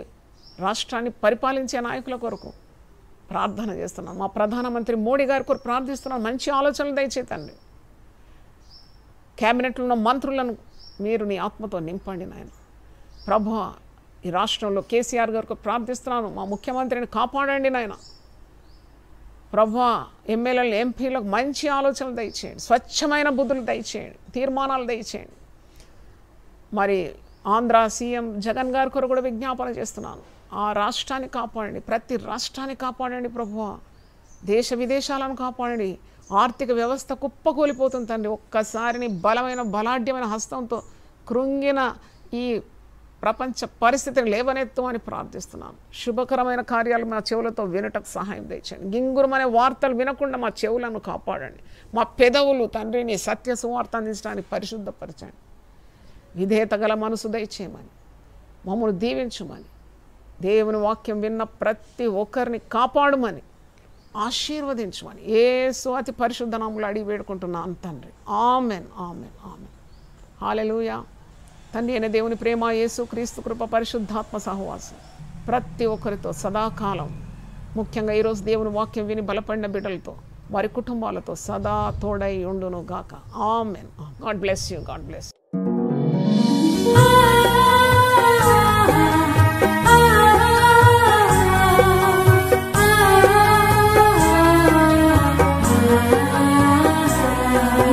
S1: రాష్ట్రాన్ని పరిపాలించే నాయకుల కొరకు ప్రార్థన చేస్తున్నాను. మా ప్రధానమంత్రి మోడీ గారి కొరకు ప్రార్థిస్తున్నాను. మంచి ఆలోచనలు దయచేతండి. క్యాబినెట్లో ఉన్న మంత్రులను మీరు నీ ఆత్మతో నింపండి నాయన ప్రభువా. ఈ రాష్ట్రంలో కేసీఆర్ గారికి ప్రార్థిస్తున్నాను. మా ముఖ్యమంత్రిని కాపాడండి నాయన ప్రభువా. ఎమ్మెల్యేలు, ఎంపీలకు మంచి ఆలోచనలు దయచేయండి. స్వచ్ఛమైన బుద్ధులు దయచేయండి. తీర్మానాలు దయచేయండి. మరి ఆంధ్ర సీఎం జగన్ గారి కొరకు కూడా విజ్ఞాపన చేస్తున్నాను. ఆ రాష్ట్రాన్ని కాపాడండి. ప్రతి రాష్ట్రాన్ని కాపాడండి ప్రభువా. దేశ విదేశాలను కాపాడండి. ఆర్థిక వ్యవస్థ కుప్పకూలిపోతుంది తండ్రి. ఒక్కసారి బలమైన బలాఢ్యమైన హస్తంతో కృంగిన ఈ ప్రపంచ పరిస్థితిని లేవనెత్తమని ప్రార్థిస్తున్నాను. శుభకరమైన కార్యాలు మా చెవులతో వినటకు సహాయం దయచేయండి. గింగురమనే వార్తలు వినకుండా మా చెవులను కాపాడండి. మా పెదవులు తండ్రిని సత్య సువార్త అందించడానికి పరిశుద్ధపరచండి. విధేయత గల మనసు దయచేయమని మమ్మల్ని దీవించమని, దేవుని వాక్యం విన్న ప్రతి ఒక్కరిని కాపాడుమని, ఆశీర్వదించమని యేసు అతి పరిశుద్ధ నామములో అడిగి వేడుకుంటున్నాను తండ్రి. Amen, amen, amen. హల్లెలూయా. తండ్రి అయిన దేవుని ప్రేమ, యేసు క్రీస్తు కృప, పరిశుద్ధాత్మ సహవాసం ప్రతి ఒక్కరితో సదాకాలం, ముఖ్యంగా ఈరోజు దేవుని వాక్యం విని బలపడిన బిడ్డలతో, వారి కుటుంబాలతో సదా తోడై ఉండును గాక. Amen. God bless you. God bless you.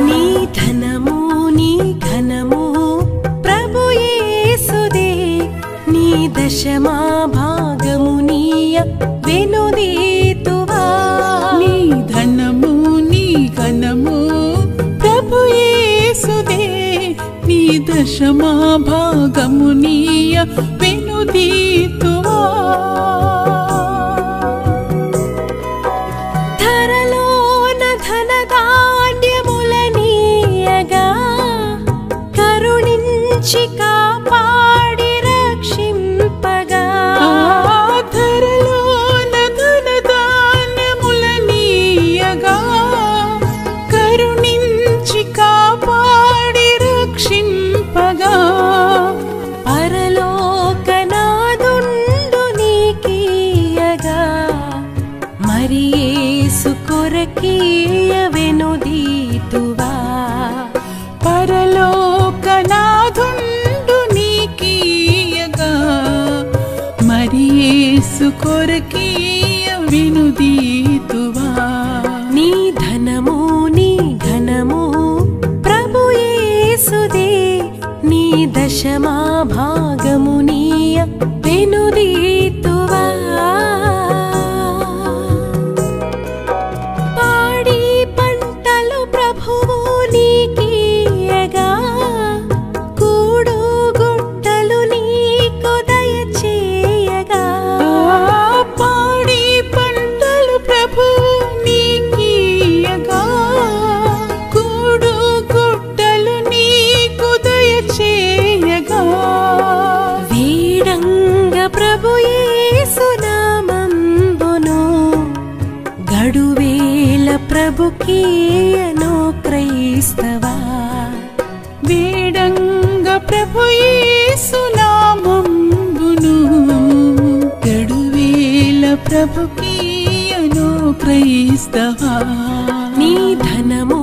S2: నీ ధనము నీ ఘనము ప్రభు యేసుదే, నీ దశమా భాగము నీయ వెనుదీతువా.
S3: నీ ధనము నీ ఘనము ప్రభు యేసుదే, నీ దశమా భాగము నీయ వెనుదీతువా.
S2: ధరలోన ధనధాన్యములనీయగా కరుణించి కాపాడి రక్షింపగా.
S3: ధరలోన ధనధాన్యములనీయగా కరుణించి కాపాడి రక్షింపగా.
S2: పరలోకనాదుండు నీకీయగా మరి యేసు కొరకీయ వెనుదీతువా.
S3: పరలోకనాథుండు నీకీయగా మరి యేసు కొరకీయ వెనుదీతువా.
S2: నీ ధనము నీ ఘనము ప్రభు యేసుదే, నీ దశమా భాగము నీయ వెనుదీతువా. పాడి పంటలు ప్రభువు నీకీయగా కూడు గుట్టలు నీకు దయచేయగా.
S3: పాడి పంటలు ప్రభు నీకీయగా కూడు గుట్టలు నీకు దయచేయగా.
S2: వీడంగ ప్రభు యేసు నామంబును గడువేల ప్రభుకీయను క్రైస్తవా.
S3: వేడంగ ప్రభు యేసు నామంబును గడువేల ప్రభుకీయను క్రైస్తవా
S2: నీ ధనము